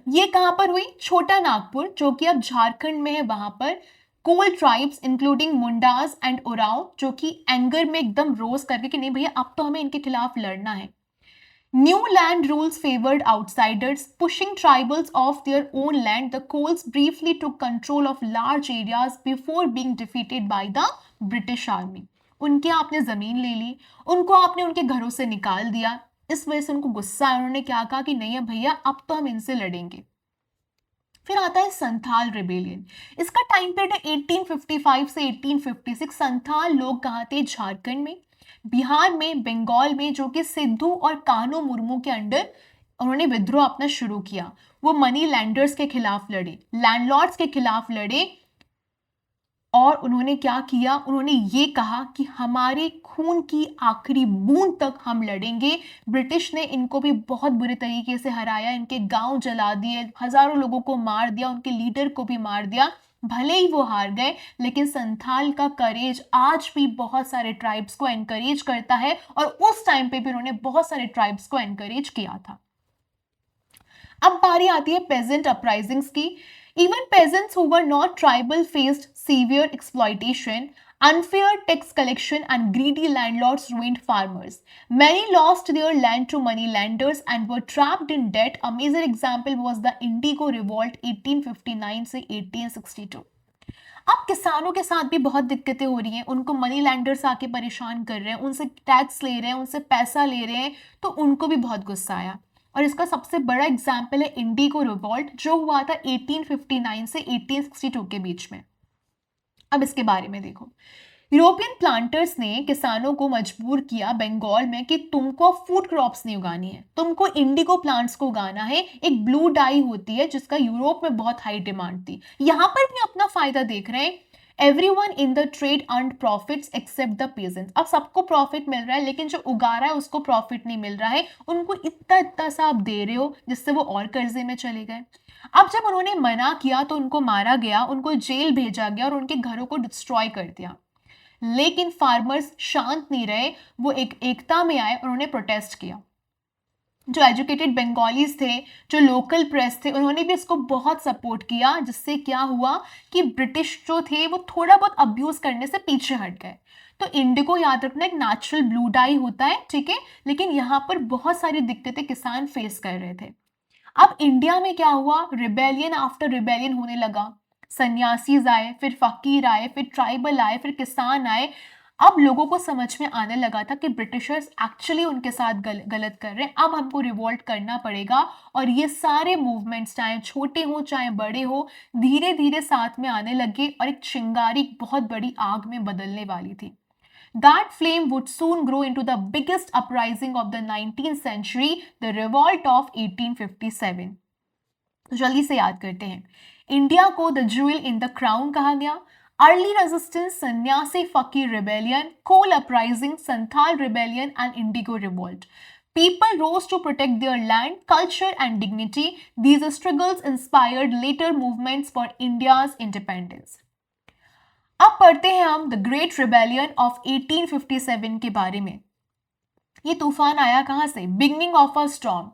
ये कहां पर हुई, छोटा नागपुर, जो कि अब झारखंड में है, वहां पर Kol tribes including Mundas and Oraon, जो कि एंगर में एकदम रोज करके कि नहीं भैया अब तो हमें इनके खिलाफ लड़ना है। New land rules favored outsiders, pushing tribals off their own land. The Coles briefly took control of large areas before being defeated by the British Army. उनके आपने जमीन ले ली, उनको आपने उनके घरों से निकाल दिया, इस वजह से उनको गुस्सा है, उन्होंने क्या कहा कि नहीं है भैया अब तो हम इनसे लड़ेंगे। फिर आता है संथाल रिबेलियन। इसका टाइम पीरियड है 1855 से 1856। संथाल लोग कहाँ थे, झारखंड में, बिहार में, बंगाल में, जो कि सिद्धू और कान्हो मुर्मू के अंडर उन्होंने विद्रोह अपना शुरू किया। वो मनी लैंडर्स के खिलाफ लड़े, लैंडलॉर्ड्स के खिलाफ लड़े, और उन्होंने क्या किया, उन्होंने ये कहा कि हमारे खून की आखिरी बूंद तक हम लड़ेंगे। ब्रिटिश ने इनको भी बहुत बुरे तरीके से हराया, इनके गांव जला दिए, हजारों लोगों को मार दिया, उनके लीडर को भी मार दिया। भले ही वो हार गए, लेकिन संथाल का करेज आज भी बहुत सारे ट्राइब्स को एनकरेज करता है, और उस टाइम पे भी उन्होंने बहुत सारे ट्राइब्स को एनकरेज किया था। अब बारी आती है पेजेंट अपराइजिंग्स की। Even peasants who were not tribal faced severe exploitation. Unfair tax collection and greedy landlords ruined farmers. Many lost their land to money lenders and were trapped in debt. A major example was the Indigo Revolt 1859 से 1862. अब किसानों के साथ भी बहुत दिक्कतें हो रही हैं, उनको मनी लैंडर्स आके परेशान कर रहे हैं, उनसे टैक्स ले रहे हैं, उनसे पैसा ले रहे हैं, तो उनको भी बहुत गुस्सा आया। और इसका सबसे बड़ा एग्जाम्पल है इंडिगो रिवॉल्ट, जो हुआ था 1859 से 1862 के बीच में। अब इसके बारे में देखो, यूरोपियन प्लांटर्स ने किसानों को मजबूर किया बंगाल में कि तुमको फूड क्रॉप्स नहीं उगानी है, तुमको इंडिगो प्लांट्स को उगाना है। एक ब्लू डाई होती है जिसका यूरोप में बहुत हाई डिमांड थी। यहां पर भी अपना फायदा देख रहे हैं। Everyone in the trade earned profits except the peasants. अब सबको प्रॉफिट मिल रहा है, लेकिन जो उगा रहा है उसको प्रॉफिट नहीं मिल रहा है। उनको इतना इतना सा आप दे रहे हो जिससे वो और कर्जे में चले गए। अब जब उन्होंने मना किया तो उनको मारा गया, उनको जेल भेजा गया और उनके घरों को डिस्ट्रॉय कर दिया। लेकिन फार्मर्स शांत नहीं रहे, वो एकता में आए, उन्होंने प्रोटेस्ट किया। जो एजुकेटेड बंगालीज थे, जो लोकल प्रेस थे, उन्होंने भी इसको बहुत सपोर्ट किया, जिससे क्या हुआ कि ब्रिटिश जो थे वो थोड़ा बहुत अब्यूज करने से पीछे हट गए। तो इंडिगो याद रखना एक नेचुरल ब्लू डाई होता है, ठीक है, लेकिन यहाँ पर बहुत सारी दिक्कतें किसान फेस कर रहे थे। अब इंडिया में क्या हुआ, रिबेलियन आफ्टर रिबेलियन होने लगा। सन्यासीज आए, फिर फकीर आए, फिर ट्राइबल आए, फिर किसान आए। अब लोगों को समझ में आने लगा था कि ब्रिटिशर्स एक्चुअली उनके साथ गलत कर रहे हैं, अब हमको रिवोल्ट करना पड़ेगा। और ये सारे मूवमेंट्स, चाहे छोटे हो चाहे बड़े हो, धीरे धीरे साथ में आने लगे और एक चिंगारी बहुत बड़ी आग में बदलने वाली थी। That flame would soon grow into the biggest uprising of the 19th century, the revolt of 1857. तो जल्दी से याद करते हैं। इंडिया को the jewel in the crown कहा गया। Early resistance, Sanyasi Fakir rebellion, Kol uprising, Santhal rebellion and indigo revolt. People rose to protect their land, culture and dignity. These struggles inspired later movements for India's independence. अब पढ़ते हैं हम the great rebellion of 1857 के बारे में। ये तूफान आया कहां से, beginning of a storm.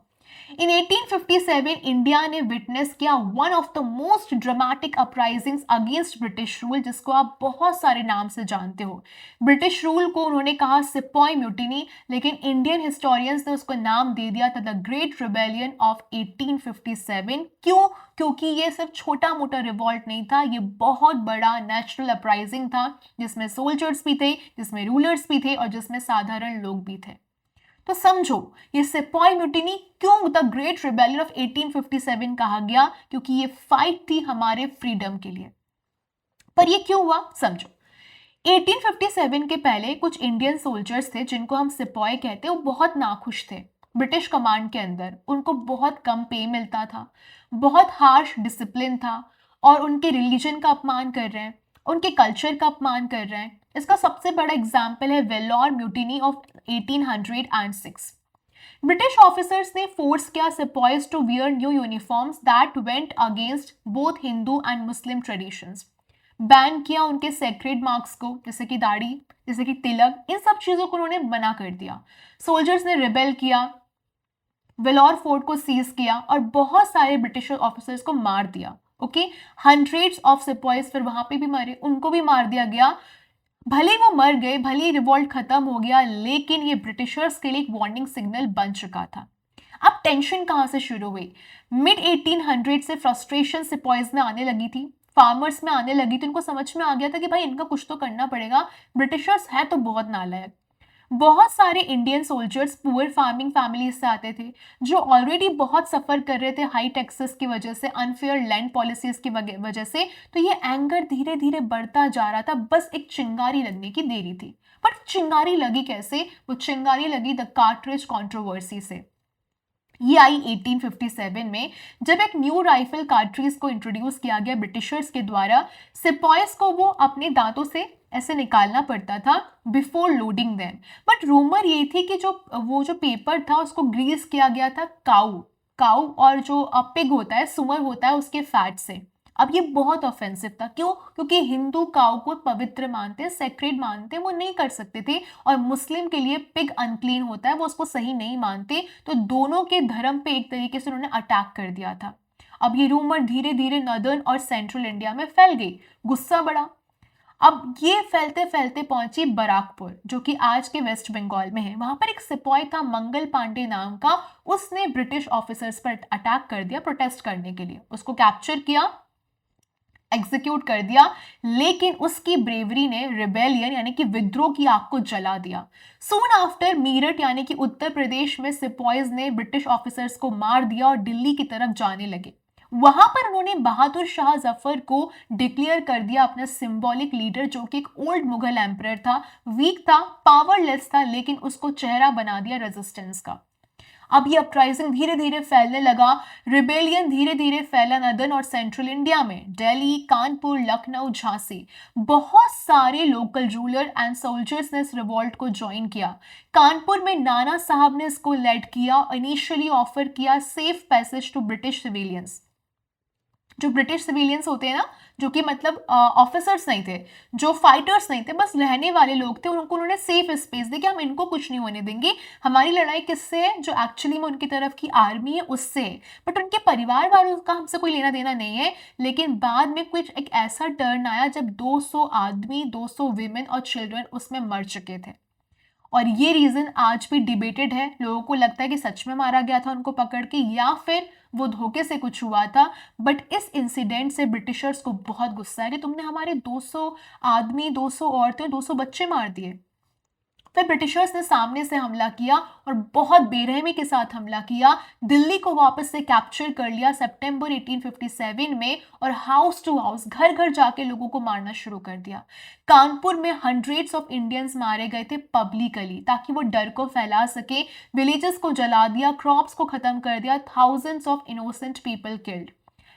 In 1857 India ने विटनेस किया one of the most dramatic uprisings against British rule, जिसको आप बहुत सारे नाम से जानते हो। ब्रिटिश रूल को उन्होंने कहा सिपॉय म्यूटिनी, लेकिन इंडियन हिस्टोरियंस ने उसको नाम दे दिया था द ग्रेट रिबेलियन ऑफ 1857। क्यों? क्योंकि ये सिर्फ छोटा मोटा रिवॉल्ट नहीं था, ये बहुत बड़ा नेशनल अपराइजिंग था, जिसमें सोल्जर्स भी थे, जिसमें रूलर्स भी थे और जिसमें साधारण लोग भी थे। तो समझो, ये सिपॉय म्यूटिनी क्यों द ग्रेट रिबेलियन ऑफ 1857 कहा गया, क्योंकि ये फाइट थी हमारे फ्रीडम के लिए। पर ये क्यों हुआ, समझो। 1857 के पहले कुछ इंडियन सोल्जर्स थे जिनको हम सिपॉय कहते हैं, वो बहुत नाखुश थे ब्रिटिश कमांड के अंदर। उनको बहुत कम पे मिलता था, बहुत हार्श डिसिप्लिन था, और उनके रिलीजन का अपमान कर रहे हैं, उनके कल्चर का अपमान कर रहे हैं। इसका सबसे बड़ा एग्जाम्पल है Vellore mutiny of 1806। British officers ने फोर्स किया sepoys to wear new uniforms that went against both Hindu and Muslim traditions. Ban किया उनके सेक्रेड मार्क्स को, जैसे कि दाढ़ी, जैसे कि तिलक, इन सब चीजों को उन्होंने मना कर दिया। सोल्जर्स ने रिबेल किया, वेलोर फोर्ट को सीज किया और बहुत सारे ब्रिटिश ऑफिसर्स को मार दिया। ओके, हंड्रेड्स ऑफ सिपॉयज फिर वहां पे भी मरे, उनको भी मार दिया गया। भले वो मर गए, भले रिवॉल्ट खत्म हो गया, लेकिन ये ब्रिटिशर्स के लिए एक वार्निंग सिग्नल बन चुका था। अब टेंशन कहां से शुरू हुई, मिड 1800 से फ्रस्ट्रेशन सिपॉयज में आने लगी थी, फार्मर्स में आने लगी थी। उनको समझ में आ गया था कि भाई इनका कुछ तो करना पड़ेगा, ब्रिटिशर्स है तो बहुत नालायक। बहुत सारे Indian soldiers poor farming families से आते थे, जो ऑलरेडी बहुत सफर कर रहे थे हाई टैक्सेस की वजह से, अनफेयर लैंड पॉलिसीज की वजह से। तो ये एंगर धीरे धीरे बढ़ता जा रहा था, बस एक चिंगारी लगने की देरी थी। बट चिंगारी लगी कैसे, वो चिंगारी लगी द कार्ट्रिज कंट्रोवर्सी से। ये आई 1857 में, जब एक न्यू राइफल कार्ट्रिज को इंट्रोड्यूस किया गया ब्रिटिशर्स के द्वारा। सिपॉयज को वो अपने दांतों से ऐसे निकालना पड़ता था before loading them. But rumour ये थी कि जो पेपर था उसको ग्रीस किया गया था काऊ काऊ और जो पिग होता है, सुअर होता है, उसके फैट से। अब ये बहुत ऑफेंसिव था। क्यों? क्योंकि हिंदू काऊ को पवित्र मानते, सेक्रेड मानते, वो नहीं कर सकते थे। और मुस्लिम के लिए पिग अनक्लीन होता है, वो उसको सही नहीं मानते। तो दोनों के धर्म पे एक तरीके से उन्होंने अटैक कर दिया था। अब ये रूमर धीरे धीरे नॉर्दर्न और सेंट्रल इंडिया में फैल गई। गुस्सा बढ़ा। अब ये फैलते फैलते पहुंची बराकपुर, जो कि आज के वेस्ट बंगाल में है। वहां पर एक सिपाही था मंगल पांडे नाम का। उसने ब्रिटिश ऑफिसर्स पर अटैक कर दिया प्रोटेस्ट करने के लिए। उसको कैप्चर किया, एग्जीक्यूट कर दिया। लेकिन उसकी ब्रेवरी ने रिबेलियन यानी कि विद्रोह की आग को जला दिया। सून आफ्टर मीरठ यानी कि उत्तर प्रदेश में सिपॉइज ने ब्रिटिश ऑफिसर्स को मार दिया और दिल्ली की तरफ जाने लगे। वहां पर उन्होंने बहादुर शाह जफर को डिक्लेयर कर दिया अपना सिंबॉलिक लीडर, जो कि एक ओल्ड मुगल एम्परर था, वीक था, पावरलेस था, लेकिन उसको चेहरा बना दिया रेजिस्टेंस का। अब ये अपराइजिंग धीरे धीरे फैलने लगा। रिबेलियन धीरे धीरे फैला नदन और सेंट्रल इंडिया में। दिल्ली, कानपुर, लखनऊ, झांसी, बहुत सारे लोकल रूलर एंड सोल्जर्स ने इस रिवॉल्ट को ज्वाइन किया। कानपुर में नाना साहब ने इसको लेड किया। इनिशियली ऑफर किया safe passage to British civilians. जो ब्रिटिश सिविलियंस होते हैं ना, जो कि मतलब ऑफिसर्स नहीं थे, जो फाइटर्स नहीं थे, बस रहने वाले लोग थे, उनको उन्होंने सेफ स्पेस दी कि हम इनको कुछ नहीं होने देंगे। हमारी लड़ाई किससे है? जो एक्चुअली में उनकी तरफ की आर्मी है उससे है। बट उनके परिवार वालों का हमसे कोई लेना देना नहीं है। लेकिन बाद में कुछ एक ऐसा टर्न आया जब 200 आदमी, 200 विमेन और चिल्ड्रन उसमें मर चुके थे। और ये रीजन आज भी डिबेटेड है। लोगों को लगता है कि सच में मारा गया था उनको पकड़ के, या फिर वो धोखे से कुछ हुआ था। बट इस इंसिडेंट से ब्रिटिशर्स को बहुत गुस्सा है कि तुमने हमारे 200 आदमी, 200 औरतें, 200 बच्चे मार दिए। फिर ब्रिटिशर्स ने सामने से हमला किया और बहुत बेरहमी के साथ हमला किया। दिल्ली को वापस से कैप्चर कर लिया सितंबर 1857 में और हाउस टू हाउस, घर घर जाके लोगों को मारना शुरू कर दिया। कानपुर में हंड्रेड्स ऑफ इंडियंस मारे गए थे पब्लिकली, ताकि वो डर को फैला सके। विलेजेस को जला दिया, क्रॉप्स को खत्म कर दिया, thousands of innocent people killed.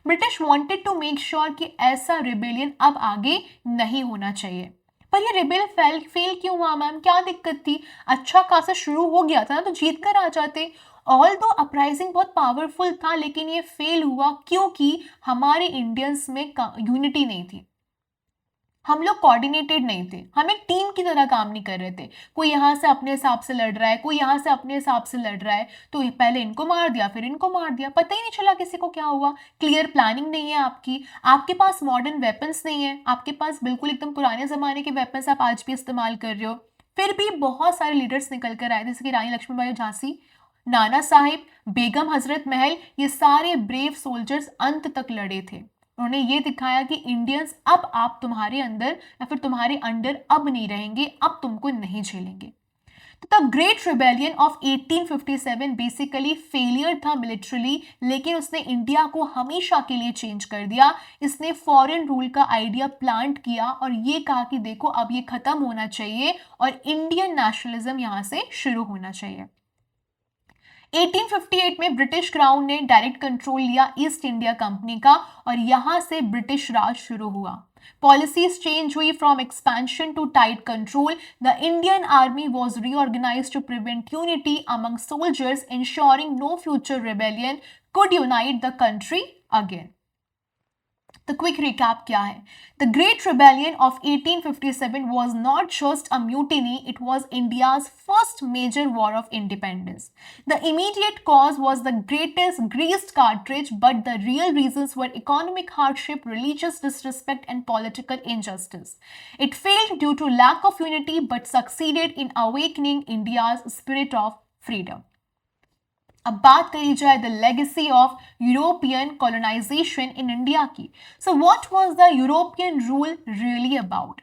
British wanted to make sure कि ऐसा रिबेलियन अब आगे नहीं होना चाहिए। पर ये रिबेल फेल क्यों हुआ मैम? क्या दिक्कत थी? अच्छा खासा शुरू हो गया था ना, तो जीत कर आ जाते। ऑल दो अपराइजिंग बहुत पावरफुल था, लेकिन ये फेल हुआ क्योंकि हमारे इंडियंस में यूनिटी नहीं थी। हम लोग कोऑर्डिनेटेड नहीं थे, हम एक टीम की तरह काम नहीं कर रहे थे। कोई यहाँ से अपने हिसाब से लड़ रहा है, कोई यहाँ से अपने हिसाब से लड़ रहा है, तो पहले इनको मार दिया, फिर इनको मार दिया, पता ही नहीं चला किसी को क्या हुआ। क्लियर प्लानिंग नहीं है आपकी, आपके पास मॉडर्न वेपन्स नहीं है, आपके पास बिल्कुल एकदम पुराने जमाने के वेपन्स आप आज भी इस्तेमाल कर रहे हो। फिर भी बहुत सारे लीडर्स निकल कर आए, जैसे कि रानी लक्ष्मीबाई झांसी, नाना साहिब, बेगम हजरत महल। ये सारे ब्रेव सोल्जर्स अंत तक लड़े थे। उन्होंने ये दिखाया कि इंडियंस, अब आप तुम्हारे अंदर या फिर तुम्हारे अंडर अब नहीं रहेंगे, अब तुमको नहीं झेलेंगे। तो the great rebellion of 1857 basically failure था मिलिट्रली, लेकिन उसने इंडिया को हमेशा के लिए चेंज कर दिया। इसने फॉरेन रूल का आइडिया प्लांट किया और ये कहा कि देखो अब ये खत्म होना चाहिए और इंडियन नेशनलिज्म यहां से शुरू होना चाहिए। 1858 में ब्रिटिश क्राउन ने डायरेक्ट कंट्रोल लिया ईस्ट इंडिया कंपनी का और यहां से ब्रिटिश राज शुरू हुआ। पॉलिसीज चेंज हुई from expansion to tight control. The Indian army was reorganised to prevent unity among soldiers, ensuring no future rebellion could unite the country again. The quick recap क्या है? The Great Rebellion of 1857 was not just a mutiny, it was India's first major war of independence. The immediate cause was the greatest greased cartridge, but the real reasons were economic hardship, religious disrespect, and political injustice. It failed due to lack of unity, but succeeded in awakening India's spirit of freedom. अब बात करी जाए the legacy of European colonisation in India की। So what was the European rule really about?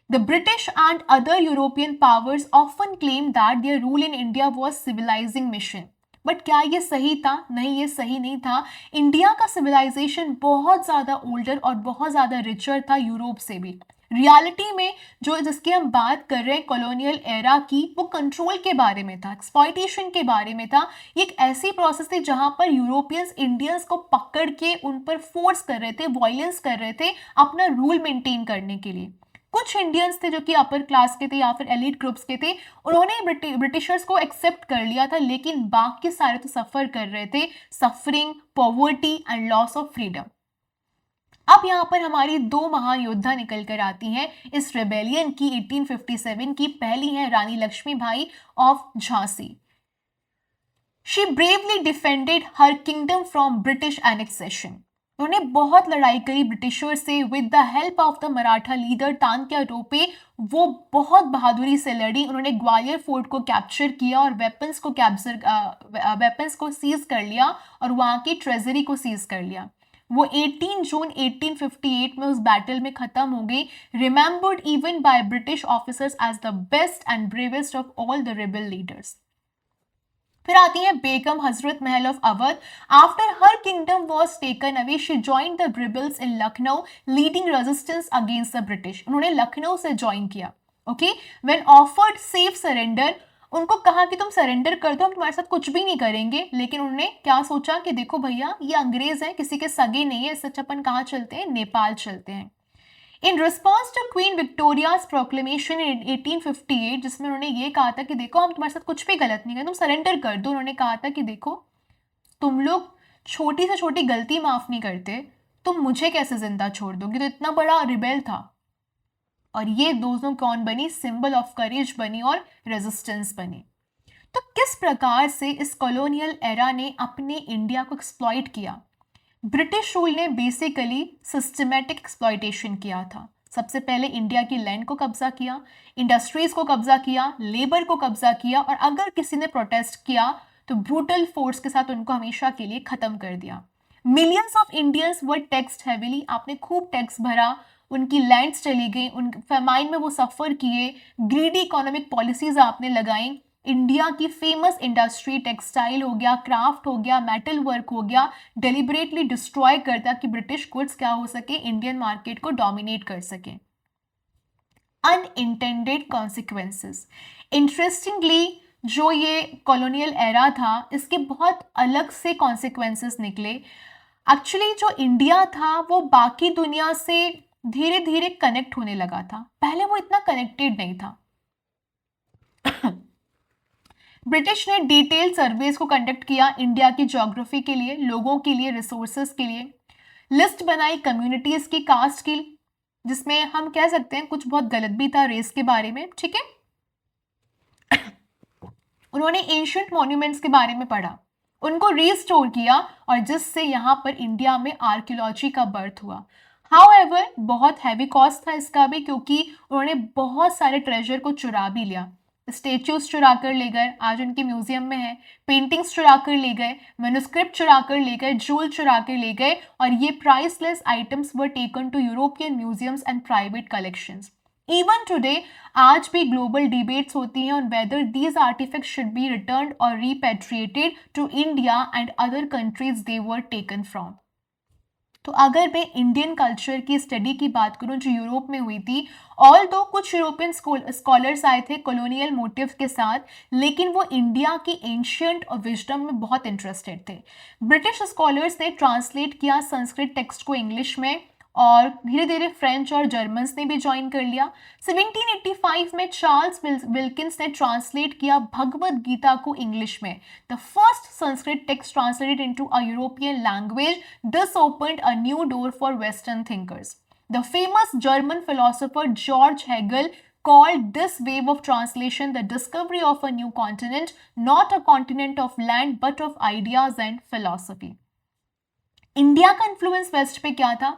The British and other European powers often claim that their rule in India was civilising mission. But क्या ये सही था? नहीं, ये सही नहीं था। इंडिया का सिविलाइजेशन बहुत ज़्यादा ओल्डर और बहुत ज़्यादा रिचर था यूरोप से भी। रियलिटी में जो जिसकी हम बात कर रहे हैं कॉलोनियल एरा की, वो कंट्रोल के बारे में था, एक्सप्लॉयटेशन के बारे में था। ये एक ऐसी प्रोसेस थी जहां पर यूरोपियंस इंडियंस को पकड़ के उन पर फोर्स कर रहे थे, वायलेंस कर रहे थे अपना रूल मेंटेन करने के लिए। कुछ इंडियंस थे जो कि अपर क्लास के थे या फिर एलिट ग्रुप्स के थे, उन्होंने ब्रिटिशर्स को एक्सेप्ट कर लिया था, लेकिन बाकी सारे तो सफर कर रहे थे, suffering, poverty and loss of freedom. अब यहाँ पर हमारी दो महायोद्धा निकल कर आती हैं इस रेबेलियन की 1857 की। पहली है Rani Lakshmibai of Jhansi. She bravely defended her kingdom from British annexation. उन्होंने बहुत लड़ाई करी ब्रिटिशर से with the help of the Maratha leader Tatya Tope. वो बहुत बहादुरी से लड़ी। उन्होंने ग्वालियर फोर्ट को कैप्चर किया और वेपन्स को सीज कर लिया और वहां की ट्रेजरी को सीज कर लिया। वो 18 जून 1858 में उस बैटल में खत्म हो गई, remembered even by British officers as the best and bravest of all the rebel leaders. फिर आती है Begum Hazrat Mahal of Awadh. After her kingdom was taken away she join the rebels in Lucknow leading resistance against the British. उन्होंने लखनऊ से join किया। Okay, when offered safe surrender, उनको कहा कि तुम सरेंडर कर दो, हम तुम्हारे साथ कुछ भी नहीं करेंगे। लेकिन उन्होंने क्या सोचा कि देखो भैया ये अंग्रेज हैं, किसी के सगे नहीं है, इससे अच्छा अपन कहाँ चलते हैं, नेपाल चलते हैं। In response to queen Victoria's proclamation in 1858, जिसमें उन्होंने ये कहा था कि देखो हम तुम्हारे साथ कुछ भी गलत नहीं करें, तुम सरेंडर कर दो। उन्होंने कहा था कि देखो तुम लोग छोटी से छोटी गलती माफ नहीं करते, तुम मुझे कैसे जिंदा छोड़ दोगे। तो इतना बड़ा रिबेल था। और ये दोनों कौन बनी, सिंबल ऑफ करेज बनी और रेजिस्टेंस बनी। तो किस प्रकार से इस कॉलोनियल एरा ने अपने इंडिया को एक्सप्लॉइट किया। ब्रिटिश रूल ने बेसिकली सिस्टमेटिक एक्सप्लॉइटेशन किया था। सबसे पहले इंडिया की लैंड को कब्जा किया, इंडस्ट्रीज को कब्जा किया, लेबर को कब्जा किया, और अगर किसी ने प्रोटेस्ट किया तो ब्रूटल फोर्स के साथ उनको हमेशा के लिए खत्म कर दिया। Millions of Indians were taxed heavily. आपने खूब टैक्स भरा, उनकी लैंड्स चली गई, उन फेमाइन में वो सफर किए, ग्रीडी इकोनॉमिक पॉलिसीज आपने लगाई। इंडिया की फेमस इंडस्ट्री टेक्सटाइल हो गया, क्राफ्ट हो गया, मेटल वर्क हो गया, डेलिबरेटली डिस्ट्रॉय करता कि ब्रिटिश गुड्स क्या हो सके, इंडियन मार्केट को डोमिनेट कर सके। Unintended consequences. इंटरेस्टिंगली जो ये कॉलोनियल एरा था, इसके बहुत अलग से कॉन्सिक्वेंसेस निकले। एक्चुअली जो इंडिया था वो बाकी दुनिया से धीरे धीरे कनेक्ट होने लगा था। पहले वो इतना कनेक्टेड नहीं था। ब्रिटिश ने डिटेल सर्वेस को कंडक्ट किया इंडिया की ज्योग्राफी के लिए, लोगों के लिए, रिसोर्सेस के लिए। लिस्ट बनाई कम्युनिटीज की, कास्ट की, जिसमें हम कह सकते हैं कुछ बहुत गलत भी था रेस के बारे में। ठीक है, उन्होंने एंशिएंट मॉन्यूमेंट्स के बारे में पढ़ा, उनको रिस्टोर किया, और जिससे यहाँ पर इंडिया में आर्कियोलॉजी का बर्थ हुआ। हाउएवर बहुत हैवी कॉस्ट था इसका भी, क्योंकि उन्होंने बहुत सारे ट्रेजर को चुरा भी लिया। स्टेच्यूज चुरा कर ले गए, आज उनके म्यूजियम में है। पेंटिंग्स चुरा कर ले गए, मैन्युस्क्रिप्ट चुरा कर ले गए, जूल चुरा कर ले गए, और ये priceless items were taken to European museums and private collections. Even today आज भी ग्लोबल डिबेट्स होती हैं on whether these artefacts should be returned और repatriated to India and other countries they were taken from. तो अगर मैं Indian culture की study की बात करूं जो यूरोप में हुई थी, ऑल दो कुछ यूरोपियन स्कॉलर्स आए थे कॉलोनियल मोटिव के साथ, लेकिन वो इंडिया की एंशियंट और विजडम में बहुत इंटरेस्टेड थे। ब्रिटिश स्कॉलर्स ने ट्रांसलेट किया संस्कृत टेक्स्ट को इंग्लिश में, और धीरे धीरे फ्रेंच और जर्मन्स ने भी ज्वाइन कर लिया। 1785 में चार्ल्स विल्किंस ने ट्रांसलेट किया भगवद गीता को इंग्लिश में, the first Sanskrit text translated into a European language. This opened a new door for western thinkers. The famous German philosopher George Hegel called this wave of translation the discovery of a new continent, not a continent of land but of ideas and philosophy. India का influence waste पे क्या था?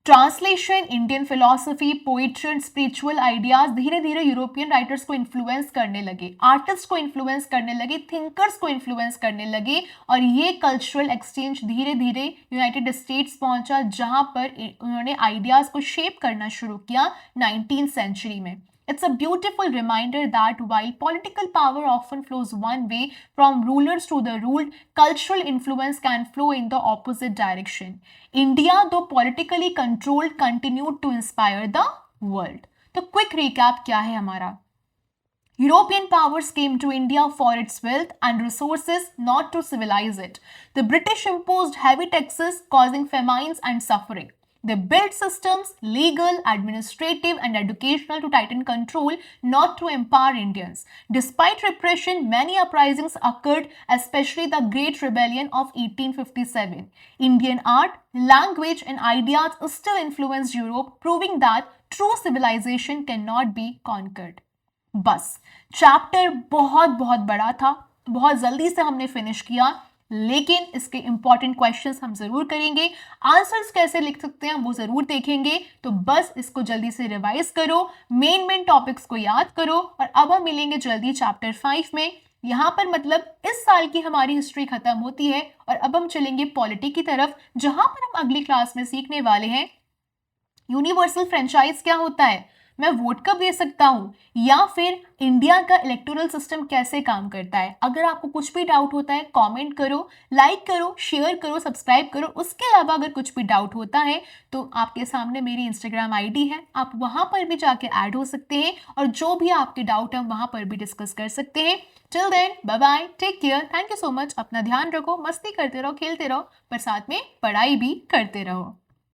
Translation, Indian philosophy, poetry and spiritual ideas धीरे धीरे European writers को influence करने लगे, artist को इन्फ्लुएंस करने लगे, थिंकर्स को इन्फ्लुएंस करने लगे, और ये कल्चरल एक्सचेंज धीरे धीरे यूनाइटेड स्टेट्स पहुंचा, जहां पर उन्होंने आइडियाज को शेप करना शुरू किया 19th सेंचुरी में। It's a beautiful reminder that while political power often flows one way from rulers to the ruled, cultural influence can flow in the opposite direction. India, though politically controlled, continued to inspire the world. तो quick recap क्या है हमारा? European powers came to India for its wealth and resources, not to civilize it. The British imposed heavy taxes, causing famines and suffering. They built systems, legal, administrative, and educational, to tighten control, not to empower Indians. Despite repression, many uprisings occurred, especially the Great Rebellion of 1857. Indian art, language, and ideas still influenced Europe, proving that true civilization cannot be conquered. बस chapter बहुत बहुत बड़ा था, बहुत जल्दी से हमने finish किया, लेकिन इसके इंपॉर्टेंट क्वेश्चंस हम जरूर करेंगे, आंसर्स कैसे लिख सकते हैं वो जरूर देखेंगे। तो बस इसको जल्दी से रिवाइज करो, मेन टॉपिक्स को याद करो, और अब हम मिलेंगे जल्दी चैप्टर 5 में। यहाँ पर मतलब इस साल की हमारी हिस्ट्री खत्म होती है और अब हम चलेंगे पॉलिटी की तरफ, जहां पर हम अगली क्लास में सीखने वाले हैं यूनिवर्सल फ्रेंचाइज क्या होता है, मैं वोट कब दे सकता हूं, या फिर इंडिया का इलेक्टोरल सिस्टम कैसे काम करता है। अगर आपको कुछ भी डाउट होता है कमेंट करो, लाइक करो, शेयर करो, सब्सक्राइब करो। उसके अलावा अगर कुछ भी डाउट होता है तो आपके सामने मेरी इंस्टाग्राम आईडी है, आप वहां पर भी जाके ऐड हो सकते हैं और जो भी आपके डाउट है वहां पर भी डिस्कस कर सकते हैं। Till then bye bye, take care, thank you so much, अपना ध्यान रखो, मस्ती करते रहो, खेलते रहो, पर साथ में पढ़ाई भी करते रहो।